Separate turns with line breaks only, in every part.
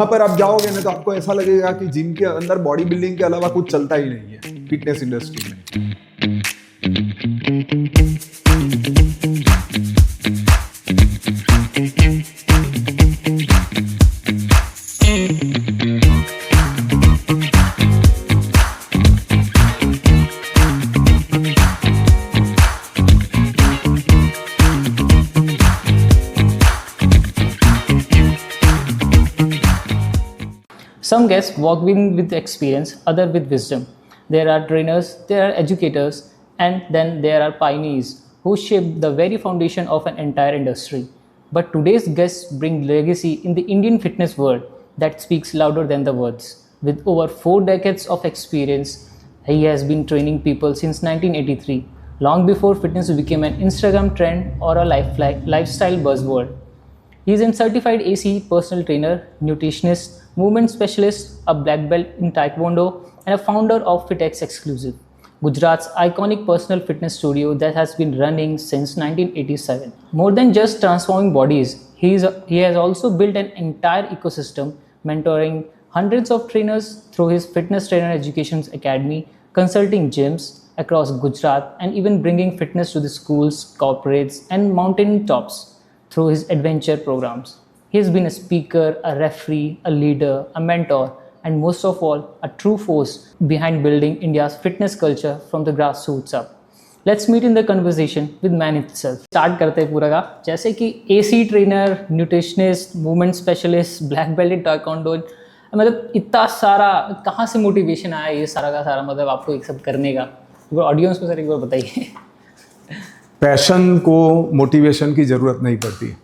वहां पर आप जाओगे ना तो आपको ऐसा लगेगा कि जिम के अंदर बॉडी बिल्डिंग के अलावा कुछ चलता ही नहीं है फिटनेस इंडस्ट्री में।
Some guests walk in with experience, others with wisdom. There are trainers, there are educators, and then there are pioneers who shape the very foundation of an entire industry. But today's guests bring legacy in the Indian fitness world that speaks louder than the words. With over 4 decades of experience, he has been training people since 1983, long before fitness became an Instagram trend or a lifestyle buzzword. He is a certified AC personal trainer, nutritionist, movement specialist, a black belt in Taekwondo, and a founder of FitX Exclusive, Gujarat's iconic personal fitness studio that has been running since 1987. More than just transforming bodies, he has also built an entire ecosystem, mentoring hundreds of trainers through his Fitness Trainer Education Academy, consulting gyms across Gujarat, and even bringing fitness to the schools, corporates, and mountain tops through his adventure programs. He has been a speaker, a referee, a leader, a mentor, and most of all, a true force behind building India's fitness culture from the grassroots up. Let's meet in the conversation with man itself. Start करते हैं पूरा का, जैसे कि AC trainer, nutritionist, movement specialist, black belt in taekwondo, मतलब इतना सारा कहाँ से मोटिवेशन आया ये सारा का सारा, मतलब आपको एक सब करने का? ऑडियंस को सर एक बार बताइए।
पैशन को मोटिवेशन की जरूरत नहीं पड़ती।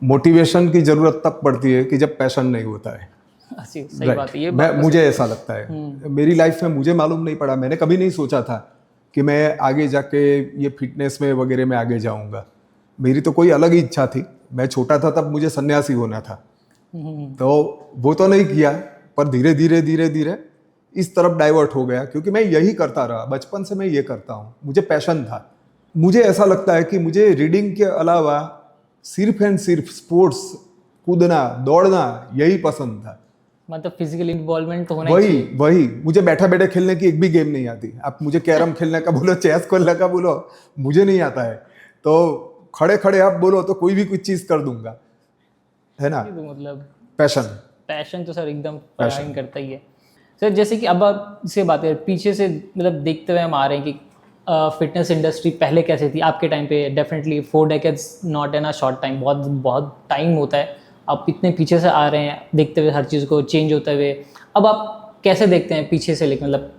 मोटिवेशन की जरूरत तब पड़ती है कि जब पैशन नहीं होता है।
सही बात है, ये
मुझे ऐसा लगता है। मेरी लाइफ में मुझे मालूम नहीं पड़ा, मैंने कभी नहीं सोचा था कि मैं आगे जाके ये फिटनेस में वगैरह में आगे जाऊंगा। मेरी तो कोई अलग ही इच्छा थी। मैं छोटा था तब मुझे सन्यासी होना था, तो वो तो नहीं किया, पर धीरे धीरे धीरे धीरे इस तरफ डाइवर्ट हो गया, क्योंकि मैं यही करता रहा। बचपन से मैं ये करता हूँ, मुझे पैशन था। मुझे ऐसा लगता है कि मुझे रीडिंग के अलावा सिर्फ एंड सिर्फ स्पोर्ट्स, कूदना, दौड़ना यही पसंद था।
मतलब फिजिकल इन्वॉल्वमेंट तो होना ही चाहिए।
वही मुझे बैठा बैठे खेलने की एक भी गेम नहीं आती। आप मुझे कैरम खेलने का बोलो, चेस खेलने का बोलो, मुझे नहीं आता है। तो खड़े खड़े आप बोलो तो कोई भी कुछ चीज कर दूंगा, है ना।
तो मतलब
पैशन
तो सर एकदम पैशन करता ही है सर। जैसे कि अब आप से बात करें पीछे से, मतलब देखते हुए हम आ रहे हैं कि फिटनेस इंडस्ट्री पहले कैसे थी आपके टाइम पे। Definitely 4 decades not an a short time, बहुत टाइम होता है। आप इतने पीछे से आ रहे हैं, देखते हुए हर चीज़ को चेंज होते हुए। अब आप कैसे देखते हैं पीछे से, लेकिन मतलब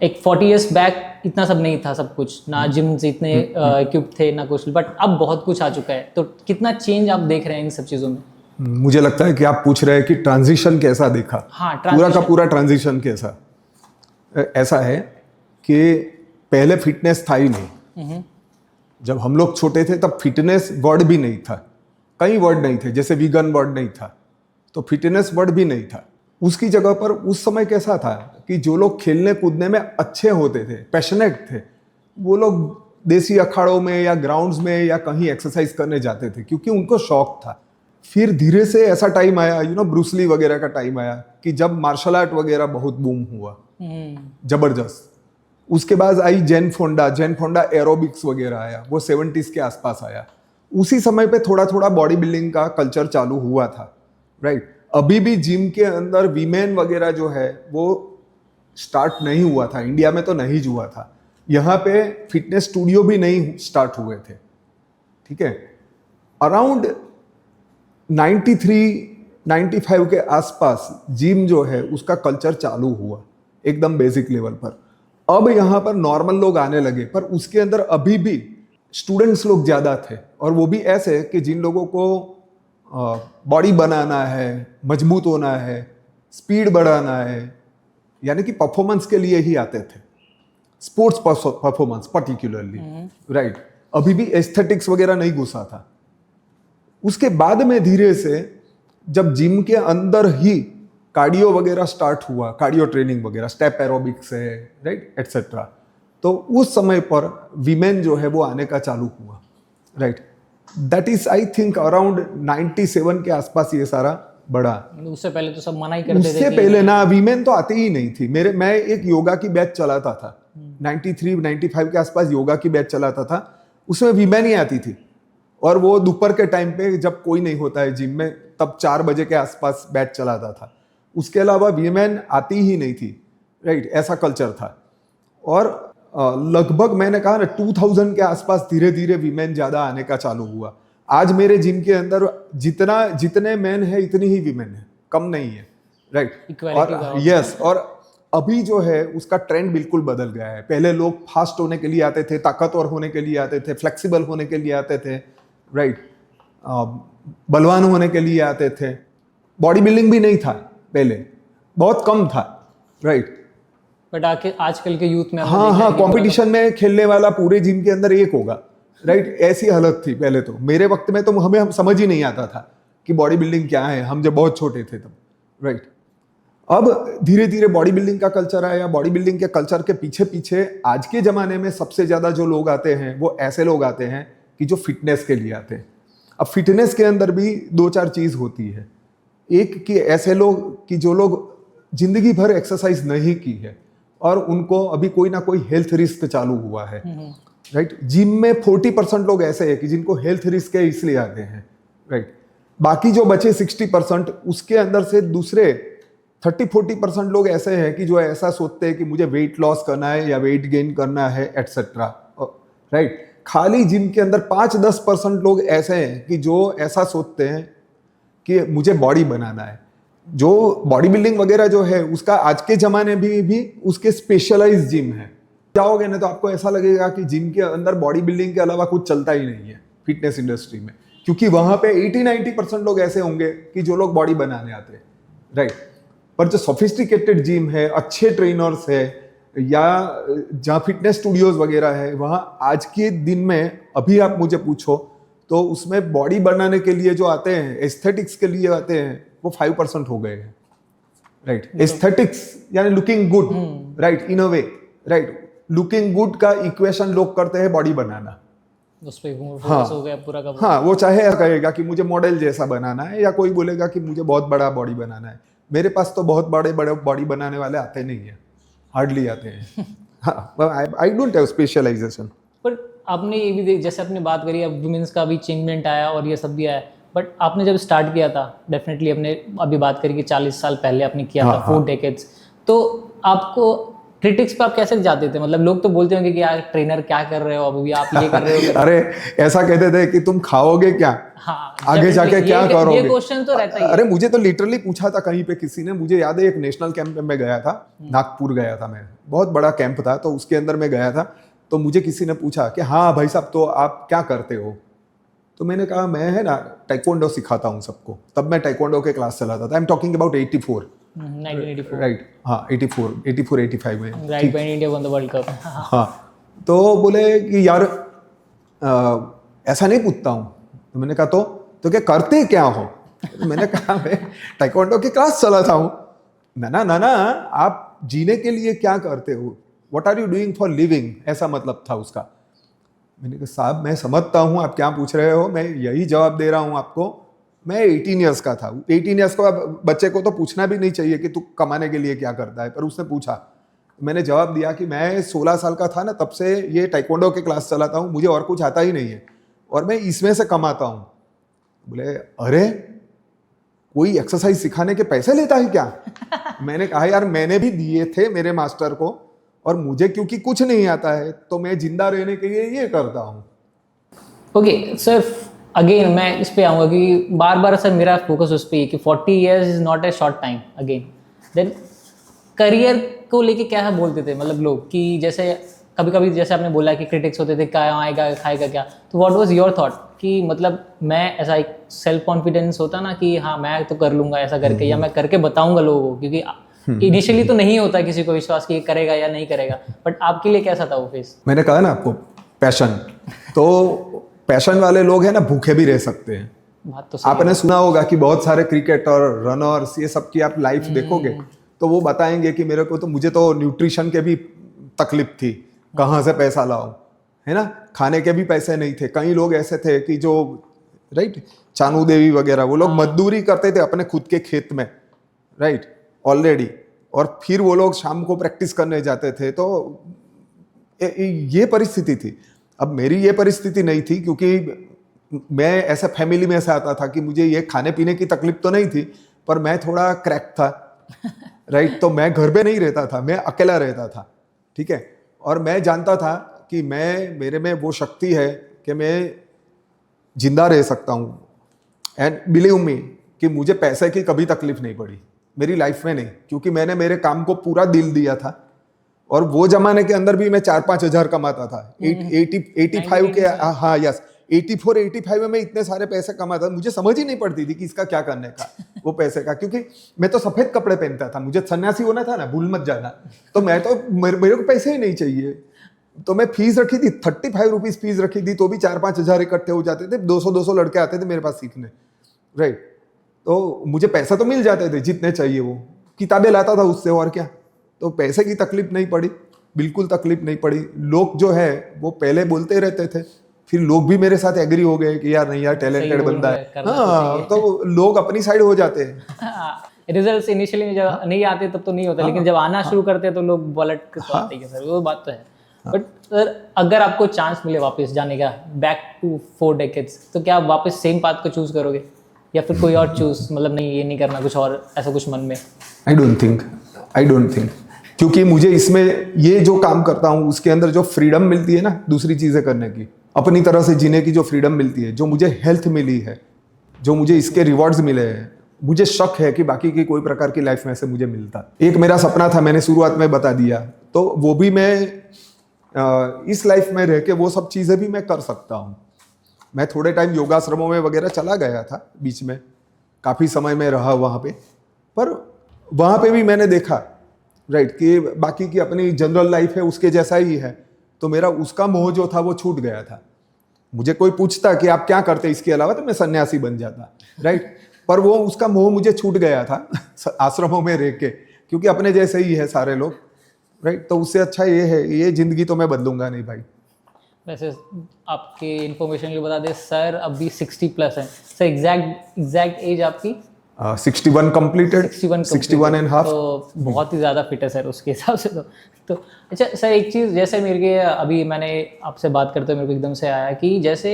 एक 40 ईयर्स बैक इतना सब नहीं था, सब कुछ ना जिम से इतने इक्विप थे ना कुछ, बट अब बहुत कुछ आ चुका है। तो कितना चेंज आप देख रहे हैं इन सब चीज़ों में?
मुझे लगता है कि आप पूछ रहे हैं कि ट्रांजिशन कैसा देखा।
हाँ,
पूरा का पूरा ट्रांजिशन कैसा। ऐसा है कि पहले फिटनेस था ही नहीं। जब हम लोग छोटे थे तब फिटनेस वर्ड भी नहीं था, कई वर्ड नहीं थे। जैसे वीगन वर्ड नहीं था, तो फिटनेस वर्ड भी नहीं था। उसकी जगह पर उस समय कैसा था कि जो लोग खेलने कूदने में अच्छे होते थे, पैशनेट थे, वो लोग देसी अखाड़ों में या ग्राउंड्स में या कहीं एक्सरसाइज करने जाते थे, क्योंकि उनको शौक था। फिर धीरे से ऐसा टाइम आया, ब्रूसली वगैरह का टाइम आया, कि जब मार्शल आर्ट वगैरह बहुत बूम हुआ, जबरदस्त। उसके बाद आई जेन फोंडा एरोबिक्स वगैरह आया, वो 70s के आसपास आया। उसी समय पे थोड़ा थोड़ा बॉडी बिल्डिंग का कल्चर चालू हुआ था, राइट। अभी भी जिम के अंदर वीमेन वगैरह जो है वो स्टार्ट नहीं हुआ था, इंडिया में तो नहीं हुआ था। यहाँ पे फिटनेस स्टूडियो भी नहीं स्टार्ट हुए थे, ठीक है। अराउंड 93-95 के आसपास जिम जो है उसका कल्चर चालू हुआ, एकदम बेसिक लेवल पर। अब यहाँ पर नॉर्मल लोग आने लगे, पर उसके अंदर अभी भी स्टूडेंट्स लोग ज़्यादा थे, और वो भी ऐसे कि जिन लोगों को बॉडी बनाना है, मजबूत होना है, स्पीड बढ़ाना है, यानी कि परफॉर्मेंस के लिए ही आते थे, स्पोर्ट्स परफॉर्मेंस पर्टिकुलरली, राइट। अभी भी एस्थेटिक्स वगैरह नहीं घुसा था। उसके बाद में धीरे से जब जिम के अंदर ही कार्डियो वगैरह स्टार्ट हुआ, कार्डियो ट्रेनिंग वगैरह, स्टेप एरोबिक्स है, राइट, एटसेट्रा, तो उस समय पर वीमेन जो है वो आने का चालू हुआ, right. That is I think around 97 के आसपास ये सारा बड़ा।
उससे पहले तो सब मना ही करते थे
उससे पहले ना वीमेन तो आती ही नहीं थी। मैं एक योगा की बैच चलाता था, 93 95 के आसपास योगा की बैच चलाता था, उसमें वीमेन ही आती थी। और वो दोपहर के टाइम पे जब कोई नहीं होता है जिम में, तब 4 बजे के आसपास बैच चलाता था। उसके अलावा वीमेन आती ही नहीं थी, राइट, ऐसा कल्चर था। और लगभग मैंने कहा ना 2000 के आसपास धीरे धीरे वीमेन ज्यादा आने का चालू हुआ। आज मेरे जिम के अंदर जितने मैन है इतनी ही वीमेन है, कम नहीं है, राइट। और यस, और अभी जो है उसका ट्रेंड बिल्कुल बदल गया है। पहले लोग फास्ट होने के लिए आते थे, ताकतवर होने के लिए आते थे, फ्लेक्सिबल होने के लिए आते थे, राइट, बलवान होने के लिए आते थे। बॉडी बिल्डिंग भी नहीं था पहले, बहुत कम था, राइट।
बट आजकल के यूथ में
हाँ, कंपटीशन में खेलने वाला पूरे जिम के अंदर एक होगा, राइट, ऐसी हालत थी पहले। तो मेरे वक्त में तो हम समझ ही नहीं आता था कि बॉडी बिल्डिंग क्या है, हम जब बहुत छोटे थे तब, राइट। अब धीरे धीरे बॉडी बिल्डिंग का कल्चर आया। बॉडी बिल्डिंग के कल्चर के पीछे पीछे आज के जमाने में सबसे ज्यादा जो लोग आते हैं वो ऐसे लोग आते हैं कि जो फिटनेस के लिए आते हैं। अब फिटनेस के अंदर भी 2-4 चीज होती है। एक कि ऐसे लोग कि जो लोग जिंदगी भर एक्सरसाइज नहीं की है और उनको अभी कोई ना कोई हेल्थ रिस्क चालू हुआ है, राइट। जिम में 40% लोग ऐसे हैं कि जिनको हेल्थ रिस्क है इसलिए आते हैं, राइट। बाकी जो बचे 60%, उसके अंदर से दूसरे 30-40% लोग ऐसे हैं कि जो ऐसा सोचते हैं कि मुझे वेट लॉस करना है या वेट गेन करना है एटसेट्रा, राइट। खाली जिम के अंदर 5-10% लोग ऐसे हैं कि जो ऐसा सोचते हैं कि मुझे बॉडी बनाना है। जो बॉडी बिल्डिंग वगैरह जो है उसका आज के जमाने में भी उसके स्पेशलाइज जिम है। जाओगे ना तो आपको ऐसा लगेगा कि जिम के अंदर बॉडी बिल्डिंग के अलावा कुछ चलता ही नहीं है फिटनेस इंडस्ट्री में, क्योंकि वहां पे 80-90% लोग ऐसे होंगे कि जो लोग बॉडी बनाने आते हैं, राइट। पर जो सोफिस्टिकेटेड जिम है, अच्छे ट्रेनर्स है या जहाँ फिटनेस स्टूडियोज वगैरह है, वहाँ आज के दिन में अभी आप मुझे पूछो तो उसमें बॉडी बनाने के लिए जो आते हैं, एस्थेटिक्स के लिए आते हैं, वो 5% हो गए हैं, राइट। एस्थेटिक्स यानी लुकिंग गुड, राइट, इन अ वे, राइट। लुकिंग गुड का इक्वेशन लोग करते हैं बॉडी बनाना,
उस पे फोकस हो गया पूरा का।
हाँ, वो चाहे कहेगा कि मुझे मॉडल जैसा बनाना है या कोई बोलेगा कि मुझे बहुत बड़ा बॉडी बनाना है। मेरे पास तो बहुत बड़े बड़े बॉडी बनाने वाले आते नहीं है, हार्डली आते हैं। I don't have specialization.
पर आपने ये भी जैसे आपने बात करी, अब वुमेन्स का भी चेंजमेंट आया और ये सब भी आया, बट आपने जब स्टार्ट किया था, डेफिनेटली आपने अभी बात करी कि 40 साल पहले आपने किया था, 4 डेकेड्स, तो आपको क्रिटिक्स पे आप कैसे जाते थे? मतलब लोग तो बोलते होंगे कि यार ट्रेनर क्या कर रहे हो, अभी आप ये कर रहे हो।
अरे ऐसा कहते थे कि तुम खाओगे क्या,
हाँ,
आगे जाके क्या करोगे,
ये क्वेश्चन तो रहता ही है।
अरे मुझे तो लिटरली पूछा था कहीं पे किसी ने, मुझे याद है एक नेशनल कैंप में गया था, नागपुर गया था मैं, बहुत बड़ा कैंप था, तो उसके अंदर मैं गया था। तो मुझे किसी ने पूछा कि हाँ भाई साहब तो आप क्या करते हो, तो मैंने कहा मैं है ना टाइक्वांडो सिखाता हूँ सबको। तब मैं टाइक्वांडो के क्लास चलाता था। I am talking about
1984,
right, हाँ 84-85 में,
right, when India one the world cup.
हाँ, तो बोले कि यार ऐसा नहीं पूछता हूँ। तो मैंने कहा तो क्या करते क्या हो? तो मैंने कहा मैं टाइक्वांडो की क्लास चलाता हूँ। ना आप जीने के लिए क्या करते हो, what are you doing for living, ऐसा मतलब था उसका। मैंने कहा साहब मैं समझता हूँ आप क्या पूछ रहे हो, मैं यही जवाब दे रहा हूँ आपको। मैं 18 ईयर्स का था। 18 ईयर्स का बच्चे को तो पूछना भी नहीं चाहिए कि तू कमाने के लिए क्या करता है, पर उसने पूछा। मैंने जवाब दिया कि मैं 16 साल का था ना, तब से ये टाइक्वांडो की क्लास चलाता हूँ, मुझे और कुछ आता ही नहीं है और मैं इसमें से कमाता हूँ। बोले अरे कोई एक्सरसाइज सिखाने के पैसे लेता है क्या? मैंने कहा यार मैंने भी दिए थे मेरे मास्टर को, और मुझे क्योंकि कुछ नहीं आता है तो मैं जिंदा रहने के लिए ये करता हूँ।
ओके सर, अगेन मैं इस पे आऊँगा कि बार बार सर मेरा फोकस उस पर है कि 40 years is not a short time. Again then career को लेके क्या बोलते थे मतलब लोग कि जैसे कभी कभी जैसे आपने बोला कि क्रिटिक्स होते थे क्या आएगा खाएगा क्या, तो व्हाट वाज योर थॉट कि मतलब मैं ऐसा एक सेल्फ कॉन्फिडेंस होता ना कि हाँ मैं तो कर लूँगा ऐसा करके, या मैं करके बताऊँगा लोगों को, क्योंकि इनिशियली तो नहीं होता किसी को विश्वास कि ये करेगा या नहीं करेगा, बट आपके लिए कैसा था वो फेस?
मैंने कहा ना आपको पैशन, तो पैशन वाले लोग हैं ना भूखे भी रह सकते हैं।
बात तो सही
आपने सुना होगा कि बहुत सारे क्रिकेटर, रनर्स, ये सब की आप लाइफ देखोगे तो वो बताएंगे कि मेरे को तो मुझे तो न्यूट्रिशन के भी तकलीफ थी, कहाँ से पैसा लाओ, है ना, खाने के भी पैसे नहीं थे। कई लोग ऐसे थे कि जो राइट। चानू देवी वगैरह वो लोग मजदूरी करते थे अपने खुद के खेत में, राइट, ऑलरेडी, और फिर वो लोग शाम को प्रैक्टिस करने जाते थे। तो ये परिस्थिति थी। अब मेरी ये परिस्थिति नहीं थी, क्योंकि मैं ऐसा फैमिली में से आता था कि मुझे ये खाने पीने की तकलीफ तो नहीं थी, पर मैं थोड़ा क्रैक था, राइट। तो मैं घर पे नहीं रहता था, मैं अकेला रहता था, ठीक है। और मैं जानता था कि मेरे में वो शक्ति है कि मैं जिंदा रह सकता हूँ। एंड बिलीव मी कि मुझे पैसे की कभी तकलीफ नहीं पड़ी मेरी लाइफ में, नहीं, क्योंकि मैंने मेरे काम को पूरा दिल दिया था। और वो जमाने के अंदर भी मैं 4-5 हजार कमाता था। 85 के, हाँ यस, 84-85 में मैं इतने सारे पैसे कमाता था, मुझे समझ ही नहीं पड़ती थी कि इसका क्या करने का, वो पैसे का, क्योंकि मैं तो सफेद कपड़े पहनता था, मुझे सन्यासी होना था ना, भूल मत जाना। तो मैं तो मेरे को पैसे ही नहीं चाहिए, तो मैं फीस रखी थी 35 रुपीज फीस रखी थी, तो भी 4-5 हजार इकट्ठे हो जाते थे। 200 लड़के आते थे मेरे पास सीखने, राइट। तो मुझे पैसा तो मिल जाते थे जितने चाहिए, वो किताबें लाता था उससे, और क्या। तो पैसे की तकलीफ नहीं पड़ी, बिल्कुल तकलीफ नहीं पड़ी। लोग जो है वो पहले बोलते रहते थे, फिर लोग भी मेरे साथ एग्री हो गए कि यार नहीं यार, टैलेंटेड बंदा है, हाँ, तो लोग अपनी साइड हो जाते हैं।
रिजल्ट्स इनिशियली जब नहीं आते तब तो नहीं होता, लेकिन जब आना शुरू करते हैं तो लोग पलट के तो आते हैं सर, वो बात तो है। बट सर, अगर आपको चांस मिले वापस जाने का, बैक टू 4 decades, तो क्या आप वापस सेम पाथ को चूज करोगे, या फिर कोई और चूज, मतलब नहीं ये नहीं करना, कुछ और ऐसा कुछ मन में?
आई डोंट थिंक, क्योंकि मुझे इसमें ये जो काम करता हूँ उसके अंदर जो फ्रीडम मिलती है ना, दूसरी चीजें करने की, अपनी तरह से जीने की जो फ्रीडम मिलती है, जो मुझे हेल्थ मिली है, जो मुझे इसके रिवॉर्ड्स मिले हैं, मुझे शक है कि बाकी की कोई प्रकार की लाइफ में से मुझे मिलता। एक मेरा सपना था, मैंने शुरुआत में बता दिया, तो वो भी मैं इस लाइफ में रह के वो सब चीजें भी मैं कर सकता हूँ। मैं थोड़े टाइम योगाश्रमों में वगैरह चला गया था बीच में, काफी समय में रहा वहां पे, पर वहां पे भी मैंने देखा, राइट, कि बाकी की अपनी जनरल लाइफ है उसके जैसा ही है। तो मेरा उसका मोह जो था वो छूट गया था। मुझे कोई पूछता कि आप क्या करते इसके अलावा, तो मैं सन्यासी बन जाता, राइट। पर वो उसका मोह मुझे छूट गया था आश्रमों में रह के, क्योंकि अपने जैसे ही है सारे लोग, राइट। तो उससे अच्छा ये है, ये जिंदगी तो मैं बदलूंगा नहीं भाई।
वैसे आपके इन्फॉर्मेशन के लिए बता दें, सर अभी 60+ है सर, एग्जैक्ट एज आपकी
61 कंप्लीटेड, 61 एंड हाफ,
तो बहुत ही ज़्यादा फिट है सर उसके हिसाब से। तो अच्छा सर, एक चीज़ जैसे मेरे के अभी मैंने आपसे बात करते हुए मेरे को एकदम से आया कि जैसे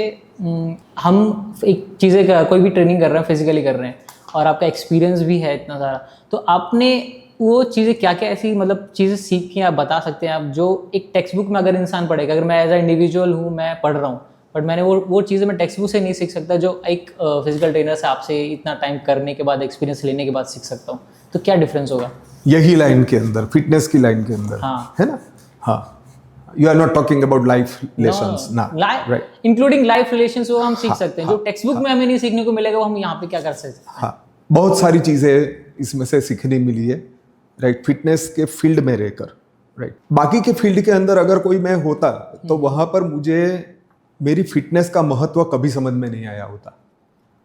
हम एक चीज़ें का कोई भी ट्रेनिंग कर रहे हैं, फिजिकली कर रहे हैं, और आपका एक्सपीरियंस भी है इतना सारा, तो आपने वो चीज़ें क्या क्या ऐसी मतलब चीज़ें सीखी आप बता सकते हैं आप, जो एक टेक्स्ट बुक में अगर इंसान पढ़ेगा, अगर मैं एज अ इंडिविजुअल हूँ, मैं पढ़ रहा हूँ, बट मैंने वो चीज़ें मैं टेक्स्ट बुक से नहीं सीख सकता, जो एक फिजिकल ट्रेनर से आपसे इतना टाइम करने के बाद, एक्सपीरियंस लेने के बाद सीख सकता हूँ, तो क्या डिफरेंस होगा?
यही लाइन के अंदर, फिटनेस की लाइन के अंदर,
हाँ,
है ना। हाँ, you are not talking about life relations ना,
राइट, इंक्लूडिंग लाइफ रिलेशंस, वो हम सीख सकते हैं, जो टेक्स्ट बुक में हमें नहीं सीखने को मिलेगा, वो हम यहाँ पे क्या कर सकते हैं?
हाँ, बहुत सारी चीजें इसमें से सीखने मिली है, राइट, फिटनेस के फील्ड में रहकर, राइट। बाकी के फील्ड के अंदर अगर कोई मैं होता, तो वहां पर मुझे मेरी फिटनेस का महत्व कभी समझ में नहीं आया होता,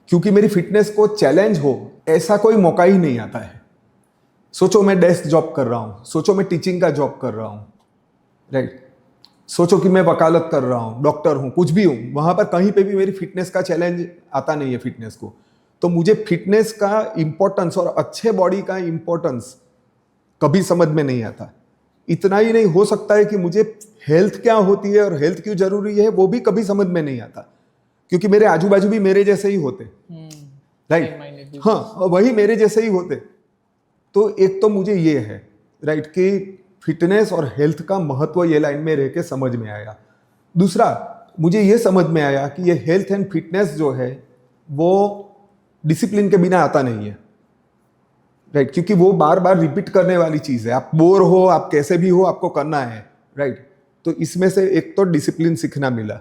क्योंकि मेरी फिटनेस को चैलेंज हो ऐसा कोई मौका ही नहीं आता है। सोचो मैं डेस्क जॉब कर रहा हूं, सोचो मैं टीचिंग का जॉब कर रहा हूं, राइट, सोचो कि मैं वकालत कर रहा हूं, डॉक्टर हूं, कुछ भी हूं, वहां पर कहीं पे भी मेरी फिटनेस का चैलेंज आता नहीं है फिटनेस को। तो मुझे फिटनेस का इंपॉर्टेंस और अच्छे बॉडी का इंपॉर्टेंस कभी समझ में नहीं आता। इतना ही नहीं, हो सकता है कि मुझे हेल्थ क्या होती है और हेल्थ क्यों जरूरी है वो भी कभी समझ में नहीं आता, क्योंकि मेरे आजू बाजू भी मेरे जैसे ही होते, राइट, हाँ, वही मेरे जैसे ही होते। तो एक तो मुझे ये है, राइट, कि फिटनेस और हेल्थ का महत्व ये लाइन में रह के समझ में आया। दूसरा, मुझे ये समझ में आया कि ये हेल्थ एंड फिटनेस जो है वो डिसिप्लिन के बिना आता नहीं है, राइट, क्योंकि वो बार बार रिपीट करने वाली चीज है। आप बोर हो, आप कैसे भी हो, आपको करना है, राइट। तो इसमें से एक तो डिसिप्लिन सीखना मिला,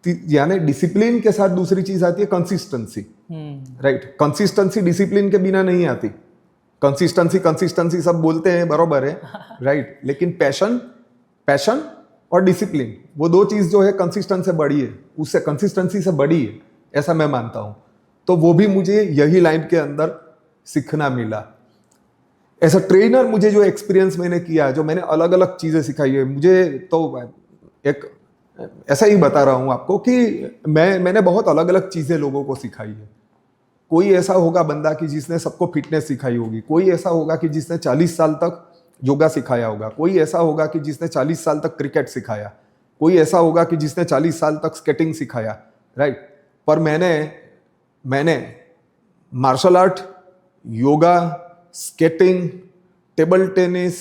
यानी डिसिप्लिन के साथ दूसरी चीज आती है कंसिस्टेंसी, राइट। कंसिस्टेंसी डिसिप्लिन के बिना नहीं आती। कंसिस्टेंसी सब बोलते हैं, बरोबर है, राइट, लेकिन पैशन और डिसिप्लिन, वो दो चीज जो है कंसिस्टेंसी से बड़ी है, उससे कंसिस्टेंसी से बड़ी है, ऐसा मैं मानता हूं। तो वो भी मुझे यही लाइन के अंदर सीखना मिला। ऐसा ट्रेनर मुझे जो एक्सपीरियंस मैंने किया, जो मैंने अलग अलग चीजें सिखाई है, मुझे तो एक ऐसा ही बता रहा हूँ आपको कि मैंने बहुत अलग अलग चीज़ें लोगों को सिखाई है। कोई ऐसा होगा बंदा कि जिसने सबको फिटनेस सिखाई होगी, कोई ऐसा होगा कि जिसने 40 साल तक योगा सिखाया होगा, कोई ऐसा होगा कि जिसने 40 साल तक क्रिकेट सिखाया, कोई ऐसा होगा कि जिसने 40 साल तक स्केटिंग सिखाया, राइट। पर मैंने martial art, yoga, skating, table tennis,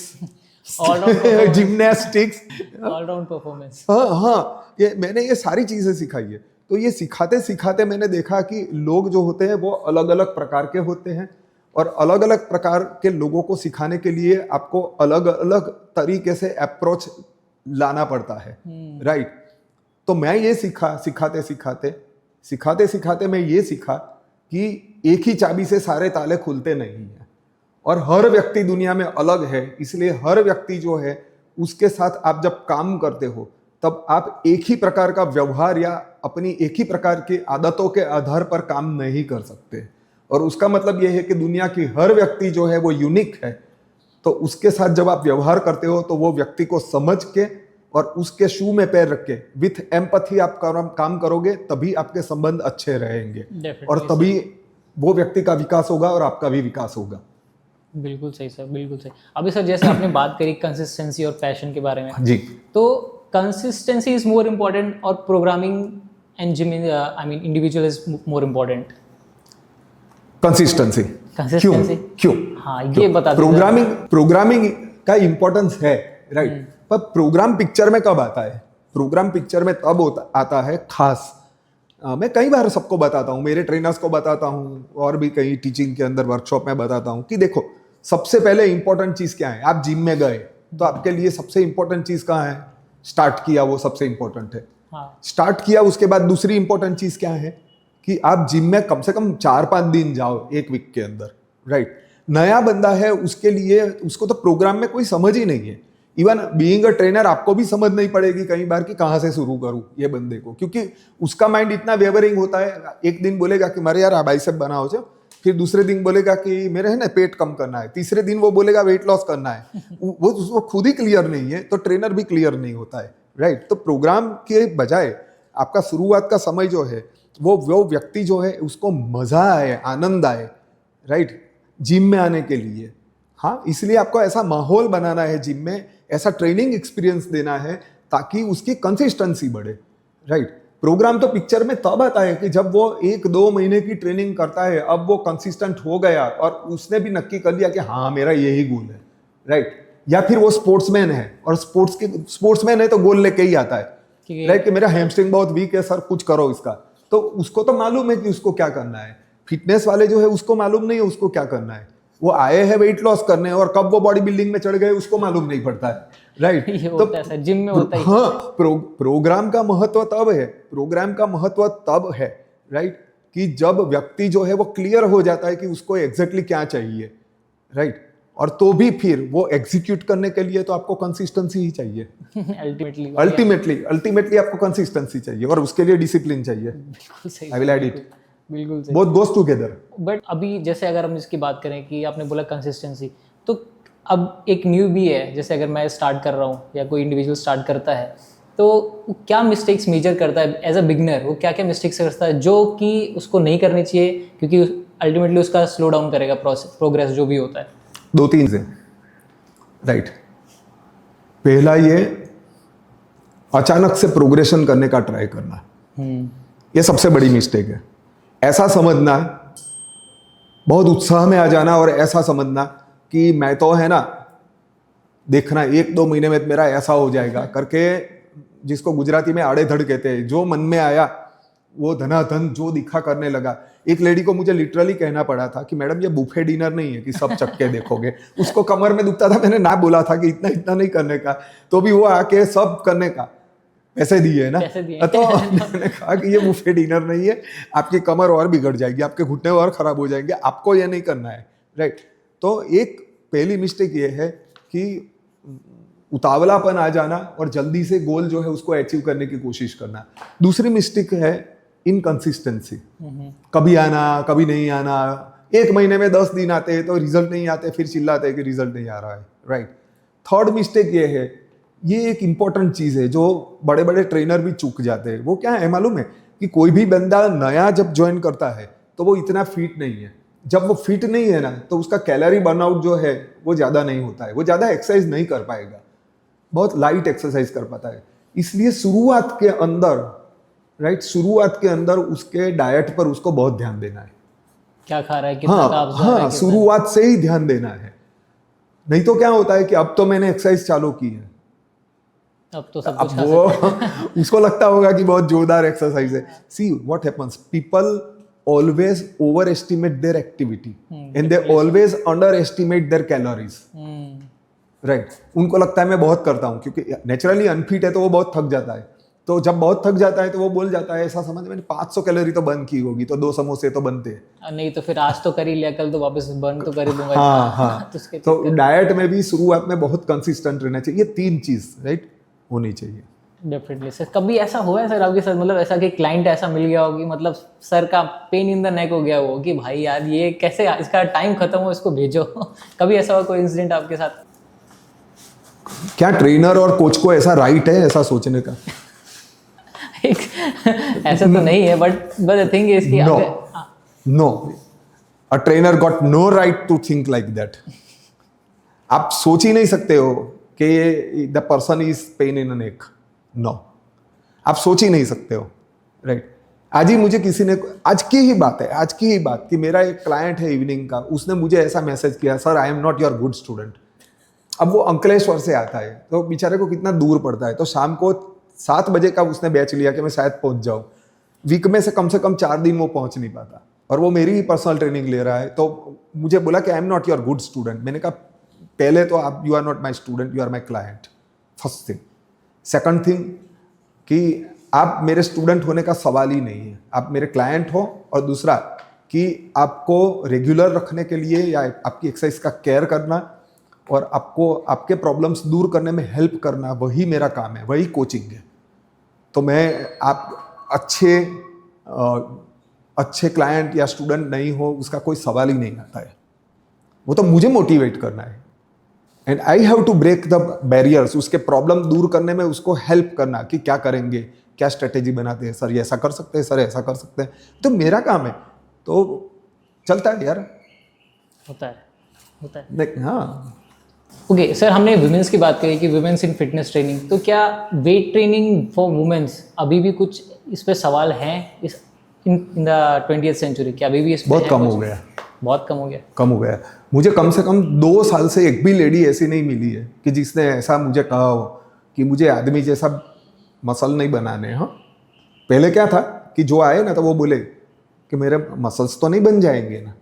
gymnastics,
all round performance.
हाँ, मैंने ये सारी चीजें सिखाई है। तो ये सिखाते सिखाते मैंने देखा कि लोग जो होते हैं वो अलग अलग प्रकार के होते हैं, और अलग अलग प्रकार के लोगों को सिखाने के लिए आपको अलग अलग तरीके से अप्रोच लाना पड़ता है, राइट। तो मैं ये सीखा, सिखाते सिखाते मैं ये सीखा कि एक ही चाबी से सारे ताले खुलते नहीं हैं, और हर व्यक्ति दुनिया में अलग है। इसलिए हर व्यक्ति जो है उसके साथ आप जब काम करते हो तब आप एक ही प्रकार का व्यवहार या अपनी एक ही प्रकार की आदतों के आधार पर काम नहीं कर सकते। और उसका मतलब यह है कि दुनिया की हर व्यक्ति जो है वो यूनिक है। तो उसके साथ जब आप व्यवहार करते हो तो वो व्यक्ति को समझ के और उसके शू में पैर रख के विथ एम्पैथी आप काम करोगे, तभी आपके संबंध अच्छे रहेंगे और तभी वो व्यक्ति का विकास होगा और आपका भी विकास होगा।
बिल्कुल सही सर, बिल्कुल सही। अभी सर जैसे आपने बात करी कंसिस्टेंसी और पैशन के बारे में
जी,
तो कंसिस्टेंसी इज मोर इम्पोर्टेंट और programming and gym I mean individual is more important?
Consistency. क्यों?
हाँ, ये बता
दीजिए। प्रोग्रामिंग का इंपॉर्टेंस है, राइट। पर प्रोग्राम पिक्चर में कब आता है? प्रोग्राम पिक्चर में तब आता है खास। मैं कई बार सबको बताता हूँ, मेरे ट्रेनर्स को बताता हूँ और भी कई टीचिंग के अंदर वर्कशॉप में बताता हूँ कि देखो, सबसे पहले इंपॉर्टेंट चीज क्या है? आप जिम में गए तो आपके लिए सबसे इंपॉर्टेंट चीज कहाँ है? स्टार्ट किया, वो सबसे इंपॉर्टेंट है। स्टार्ट किया, उसके बाद दूसरी इंपॉर्टेंट चीज क्या है कि आप जिम में कम से कम 4-5 दिन जाओ एक वीक के अंदर, राइट। नया बंदा है, उसके लिए उसको तो प्रोग्राम में कोई समझ ही नहीं है। इवन बीइंग अ ट्रेनर आपको भी समझ नहीं पड़ेगी कई बार कि कहाँ से शुरू करूँ ये बंदे को, क्योंकि उसका माइंड इतना वेवरिंग होता है। एक दिन बोलेगा कि मेरे यार बाइसेप बनाओ जो, फिर दूसरे दिन बोलेगा कि मेरे है ना पेट कम करना है, तीसरे दिन वो बोलेगा वेट लॉस करना है। वो खुद ही क्लियर नहीं है तो ट्रेनर भी क्लियर नहीं होता है, राइट। तो प्रोग्राम के बजाय आपका शुरुआत का समय जो है वो व्यक्ति जो है उसको मजा आए, आनंद आए, राइट, जिम में आने के लिए। हाँ, इसलिए आपको ऐसा माहौल बनाना है जिम में, ऐसा ट्रेनिंग एक्सपीरियंस देना है ताकि उसकी कंसिस्टेंसी बढ़े, राइट। प्रोग्राम तो पिक्चर में तब आता है कि जब वो 1-2 महीने की ट्रेनिंग करता है, अब वो कंसिस्टेंट हो गया और उसने भी नक्की कर लिया कि हाँ मेरा यही गोल है, राइट। या फिर वो स्पोर्ट्समैन है और स्पोर्ट्समैन है तो गोल लेके ही आता है, राइट, कि मेरा हैमस्ट्रिंग बहुत वीक है सर, कुछ करो इसका। तो उसको तो मालूम है कि उसको क्या करना है। फिटनेस वाले जो है उसको मालूम नहीं है उसको क्या करना है। वो आए हैं वेट लॉस करने और कब वो बॉडी बिल्डिंग में चढ़ गए उसको मालूम नहीं पड़ता है, राइट।
तो जिम में होता है।
हाँ, प्रोग्राम का महत्व तब है, राइट, कि जब व्यक्ति जो है वो क्लियर हो जाता है कि उसको एग्जैक्टली क्या चाहिए, राइट। और तो भी फिर वो एग्जीक्यूट करने के लिए तो आपको कंसिस्टेंसी ही चाहिए। अल्टीमेटली आपको कंसिस्टेंसी चाहिए और उसके लिए डिसिप्लिन चाहिए।
बिल्कुल सही,
आई विल ऐड इट,
बिल्कुल सही,
बोथ गोस टुगेदर।
बट अभी जैसे अगर हम इसकी बात करें कि आपने बोला कंसिस्टेंसी, तो अब एक न्यूबी है, जैसे अगर मैं स्टार्ट कर रहा हूँ या कोई इंडिविजुअल स्टार्ट करता है तो क्या मिस्टेक्स मेजर करता है एज अ बिगनर? वो क्या क्या मिस्टेक्स करता है जो कि उसको नहीं करनी चाहिए, क्योंकि अल्टीमेटली उसका स्लो डाउन करेगा प्रोग्रेस जो भी होता है?
2-3 से, राइट। पहला ये अचानक से प्रोग्रेशन करने का ट्राई करना, ये सबसे बड़ी मिस्टेक है। ऐसा समझना, बहुत उत्साह में आ जाना और ऐसा समझना कि मैं तो है ना, देखना 1-2 महीने में मेरा ऐसा हो जाएगा करके, जिसको गुजराती में आड़े धड़ कहते हैं, जो मन में आया वो धनाधन जो दिखा करने लगा। एक लेडी को मुझे लिटरली कहना पड़ा था कि मैडम ये बुफे डिनर नहीं है कि सब चक्के देखोगे। उसको कमर में दुखता था, मैंने ना बोला था कि इतना नहीं करने का, तो भी वो आके सब करने का पैसे दिए ना। तो मैंने कहा कि ये बुफे डिनर नहीं है, आपकी कमर और बिगड़ जाएगी, आपके घुटने और खराब हो जाएंगे, आपको ये नहीं करना है, राइट। तो एक पहली मिस्टेक ये है कि उतावलापन आ जाना और जल्दी से गोल जो है उसको अचीव करने की कोशिश करना। दूसरी मिस्टेक है इनकंसिस्टेंसी, कभी आना कभी नहीं आना। 1 महीने में 10 दिन आते हैं तो रिजल्ट नहीं आते, फिर चिल्लाते हैं कि रिजल्ट नहीं आ रहा है, राइट। थर्ड मिस्टेक ये है ये एक इम्पॉर्टेंट चीज़ है जो बड़े बड़े ट्रेनर भी चूक जाते हैं। वो क्या है मालूम है कि कोई भी बंदा नया जब ज्वाइन करता है तो वो इतना फिट नहीं है। जब वो फिट नहीं है ना तो उसका कैलोरी बर्नआउट जो है वो ज़्यादा नहीं होता है, वो ज़्यादा एक्सरसाइज नहीं कर पाएगा, बहुत लाइट एक्सरसाइज कर पाता है। इसलिए शुरुआत के अंदर शुरुआत के अंदर उसके डाइट पर उसको बहुत ध्यान देना है।
क्या खा रहा है, कितना कार्ब्स जा रहा है,
हाँ,
कितना-
शुरुआत से ही ध्यान देना है। नहीं तो क्या होता है कि अब तो मैंने एक्सरसाइज चालू की है,
अब तो सब
अब
कुछ खा
वो
सकते हैं।
उसको लगता होगा कि बहुत जोरदार एक्सरसाइज है। See what happens, people always overestimate their activity and they always underestimate their calories. Right, उनको लगता है मैं बहुत करता हूँ, क्योंकि नेचुरली अनफिट है तो वो बहुत थक जाता है। तो जब बहुत थक जाता है तो वो बोल जाता है, ऐसा समझ, मैंने 500 कैलोरी तो बर्न की होगी, तो 2 समोसे तो बनते हैं।
नहीं तो फिर आज तो कर ही लिया, कल तो वापस बर्न तो कर ही दूंगा।
हाँ
तो उसके
तो डाइट में भी शुरुआत में बहुत कंसिस्टेंट रहना चाहिए। ये 3 चीज होनी चाहिए।
Definitely sir. कभी ऐसा हुआ है सर आपके साथ, मतलब ऐसा कि क्लाइंट ऐसा मिल गया हो कि मतलब सर का पेन इन द नेक हो गया हो कि भाई यार ये कैसे, इसका टाइम खत्म हो, इसको भेजो। कभी ऐसा हुआ कोई इंसिडेंट आपके साथ?
क्या ट्रेनर और कोच को ऐसा राइट है ऐसा सोचने का?
ऐसा तो नहीं है, बट द थिंग इज कि
no, a trainer got no right to think like that. आप सोच ही नहीं सकते हो कि the person is pain in neck. No, आप सोच ही नहीं सकते हो। राइट, आज ही मुझे किसी ने, आज की ही बात है, आज की ही बात कि मेरा एक क्लाइंट है इवनिंग का, उसने मुझे ऐसा मैसेज किया, sir I am not your good student. अब वो अंकलेश्वर से आता है तो बेचारे को कितना दूर पड़ता है, तो शाम को 7 बजे का उसने बैच लिया कि मैं शायद पहुंच जाऊं। वीक में से कम 4 दिन वो पहुंच नहीं पाता, और वो मेरी ही पर्सनल ट्रेनिंग ले रहा है। तो मुझे बोला कि I am not your good student. मैंने कहा पहले तो आप, you are not my student, you are my client, first thing. Second thing कि आप मेरे स्टूडेंट होने का सवाल ही नहीं है, आप मेरे क्लाइंट हो। और दूसरा कि आपको रेगुलर रखने के लिए या आपकी एक्सरसाइज का केयर करना और आपको आपके प्रॉब्लम्स दूर करने में हेल्प करना, वही मेरा काम है, वही कोचिंग है। तो मैं, आप अच्छे क्लाइंट या स्टूडेंट नहीं हो उसका कोई सवाल ही नहीं आता है। वो तो मुझे मोटिवेट करना है, and I have to break the barriers, उसके प्रॉब्लम दूर करने में उसको हेल्प करना कि क्या करेंगे, क्या स्ट्रेटेजी बनाते हैं, सर ये ऐसा कर सकते हैं, सर ऐसा कर सकते हैं, तो मेरा काम है। तो चलता है यार,
होता है।
देख। हाँ,
ओके सर, हमने वुमेन्स की बात करी कि वुमेन्स इन फिटनेस ट्रेनिंग, तो क्या वेट ट्रेनिंग फॉर वुमेन्स अभी भी कुछ इस पे सवाल हैं इस इन द 20th सेंचुरी? क्या अभी भी इस पे
बहुत
है
कम
कुछ?
हो गया,
बहुत कम हो गया।
कम हो गया। मुझे कम से कम 2 साल से एक भी लेडी ऐसी नहीं मिली है कि जिसने ऐसा मुझे कहा हो कि मुझे आदमी जैसा मसल नहीं बनाने। हाँ, पहले क्या था कि जो आए ना तो वो बोले कि मेरे मसल्स तो नहीं बन जाएंगे ना,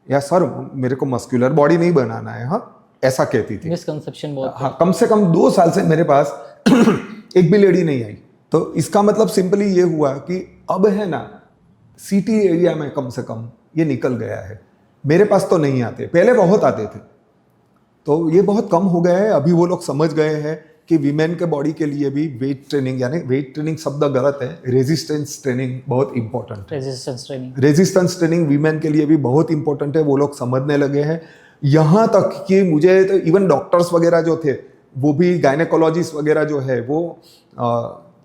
या सर मेरे को मस्कुलर बॉडी नहीं बनाना है। हाँ, ऐसा कहती थी।
मिसकंसेप्शन बहुत।
हाँ, कम से कम 2 साल से मेरे पास एक भी लेडी नहीं आई। तो इसका मतलब सिंपली ये हुआ कि अब है ना, सिटी एरिया में कम से कम ये निकल गया है। मेरे पास तो नहीं आते, पहले बहुत आते थे, तो ये बहुत कम हो गया है। अभी वो लोग समझ गए हैं कि वीमेन के बॉडी के लिए भी वेट ट्रेनिंग, यानी वेट ट्रेनिंग शब्द गलत है, रेजिस्टेंस ट्रेनिंग बहुत इंपॉर्टेंट है। रेजिस्टेंस ट्रेनिंग वीमेन के लिए भी बहुत इंपॉर्टेंट है, वो लोग समझने लगे हैं। यहाँ तक कि मुझे तो इवन डॉक्टर्स वगैरह जो थे, वो भी गायनेकोलॉजिस्ट वगैरह जो है, वो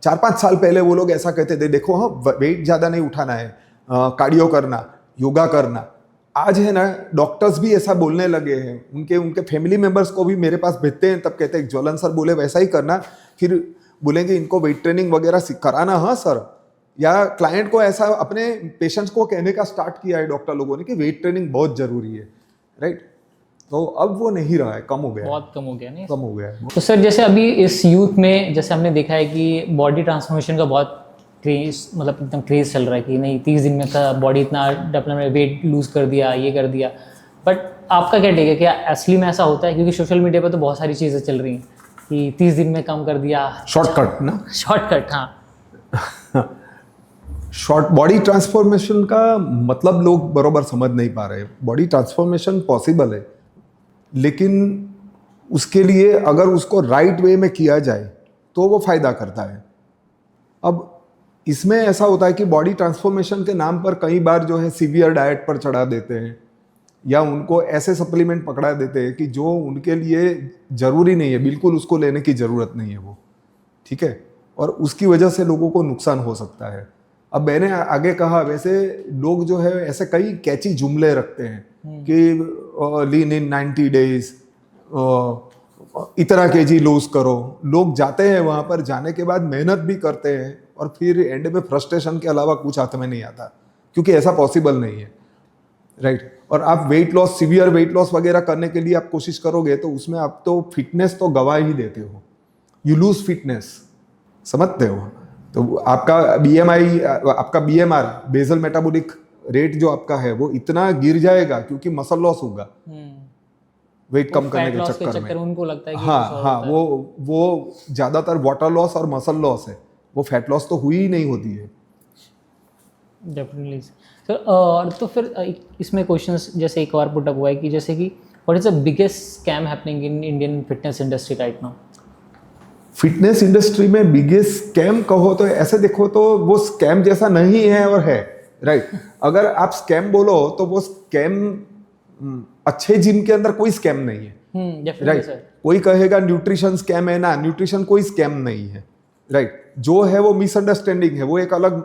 4-5 साल पहले वो लोग ऐसा कहते थे, देखो हाँ वेट ज़्यादा नहीं उठाना है, कार्डियो करना, योगा करना। आज है ना, डॉक्टर्स भी ऐसा बोलने लगे हैं, उनके फैमिली मेंबर्स को भी मेरे पास भेजते हैं, तब कहते हैं ज्वलन सर बोले वैसा ही करना, फिर बोलेंगे इनको वेट ट्रेनिंग वगैरह कराना। हाँ सर, या क्लाइंट को ऐसा अपने पेशेंट्स को कहने का स्टार्ट किया है डॉक्टर लोगों ने कि वेट ट्रेनिंग बहुत जरूरी है। राइट, तो अब वो नहीं रहा है, कम हो गया,
बहुत कम हो गया। नहीं,
कम हो गया है।
तो सर जैसे अभी इस यूथ में जैसे हमने देखा है कि बॉडी ट्रांसफॉर्मेशन का बहुत क्रेज, मतलब एकदम क्रेज चल रहा है कि नहीं 30 दिन में का बॉडी इतना डेवलपमेंट, वेट लूज कर दिया, ये कर दिया। बट आपका क्या टेक है, क्या असली में ऐसा होता है? क्योंकि सोशल मीडिया पर तो बहुत सारी चीज़ें चल रही हैं कि 30 दिन में कम कर दिया,
शॉर्टकट ना,
शॉर्टकट। हाँ,
शॉर्ट बॉडी ट्रांसफॉर्मेशन का मतलब लोग बरोबर समझ नहीं पा रहे। बॉडी ट्रांसफॉर्मेशन पॉसिबल है, लेकिन उसके लिए अगर उसको राइट वे में किया जाए तो वो फायदा करता है। अब इसमें ऐसा होता है कि बॉडी ट्रांसफॉर्मेशन के नाम पर कई बार जो है सीवियर डाइट पर चढ़ा देते हैं, या उनको ऐसे सप्लीमेंट पकड़ा देते हैं कि जो उनके लिए जरूरी नहीं है, बिल्कुल उसको लेने की जरूरत नहीं है वो, ठीक है, और उसकी वजह से लोगों को नुकसान हो सकता है। अब मैंने आगे कहा, वैसे लोग जो है ऐसे कई कैची जुमले रखते हैं कि लीन इन 90 डेज, इतना केजी लूज करो। लोग जाते हैं वहां पर, जाने के बाद मेहनत भी करते हैं और फिर एंड में फ्रस्ट्रेशन के अलावा कुछ हाथ में नहीं आता, क्योंकि ऐसा पॉसिबल नहीं है, राइट। और आप weight loss, severe weight loss वगैरह करने के लिए आप कोशिश करोगे तो उसमें आप तो फिटनेस तो गवा ही देते हो, यू लूज फिटनेस, समझते हो। तो आपका BMI, आपका BMR, बेसल मेटाबॉलिक रेट जो आपका है वो इतना गिर जाएगा क्योंकि मसल लॉस होगा वेट कम करने के चक्कर में।
उनको लगता है कि
हाँ हाँ, वो ज्यादातर वाटर लॉस और मसल लॉस है, वो फैट लॉस तो हुई ही नहीं होती है।
Definitely sir. और तो फिर इसमें क्वेश्चंस जैसे एक और पुट अप हुआ है कि जैसे कि what is the biggest scam happening in Indian fitness industry right now?
Fitness industry में बिगेस्ट स्कैम कहो तो ऐसे देखो तो वो स्कैम जैसा नहीं है और है, राइट। अगर आप स्कैम बोलो तो वो स्कैम, अच्छे जिम के अंदर कोई स्कैम नहीं है, राइट। कोई कहेगा न्यूट्रिशन स्कैम है ना, न्यूट्रिशन कोई स्कैम नहीं है, राइट। जो है वो मिसअंडरस्टैंडिंग है, वो एक अलग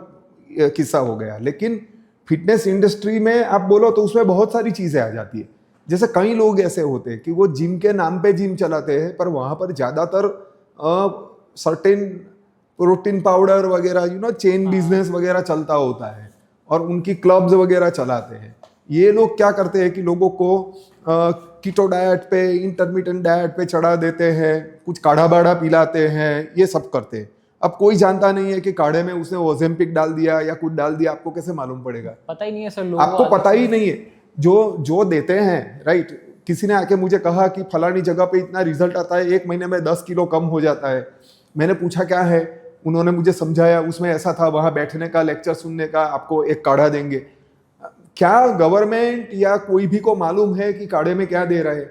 किस्सा हो गया। लेकिन फिटनेस इंडस्ट्री में आप बोलो तो उसमें बहुत सारी चीजें आ जाती है। जैसे कई लोग ऐसे होते हैं कि वो जिम के नाम पे जिम चलाते हैं, पर वहां पर ज्यादातर सर्टेन प्रोटीन पाउडर वगैरह चेन बिजनेस वगैरह चलता होता है और उनकी क्लब्स वगैरह चलाते हैं। ये लोग क्या करते हैं कि लोगों को कीटो डाइट पे, इंटरमिटेंट डाइट पे चढ़ा देते हैं, कुछ काढ़ा बाढ़ा पिलाते हैं, ये सब करते हैं। अब कोई जानता नहीं है कि काढ़े में उसने ओजेम्पिक डाल दिया या कुछ डाल दिया, आपको कैसे मालूम पड़ेगा?
पता ही नहीं है सर, लोगों
आपको पता ही नहीं है। जो देते हैं, राइट। किसी ने आके मुझे कहा कि फलानी जगह पे इतना रिजल्ट आता है, 1 महीने में 10 किलो कम हो जाता है। मैंने पूछा क्या है, उन्होंने मुझे समझाया, उसमें ऐसा था, वहां बैठने का, लेक्चर सुनने का, आपको एक काढ़ा देंगे। क्या गवर्नमेंट या कोई भी को मालूम है कि काढ़े में क्या दे रहे हैं?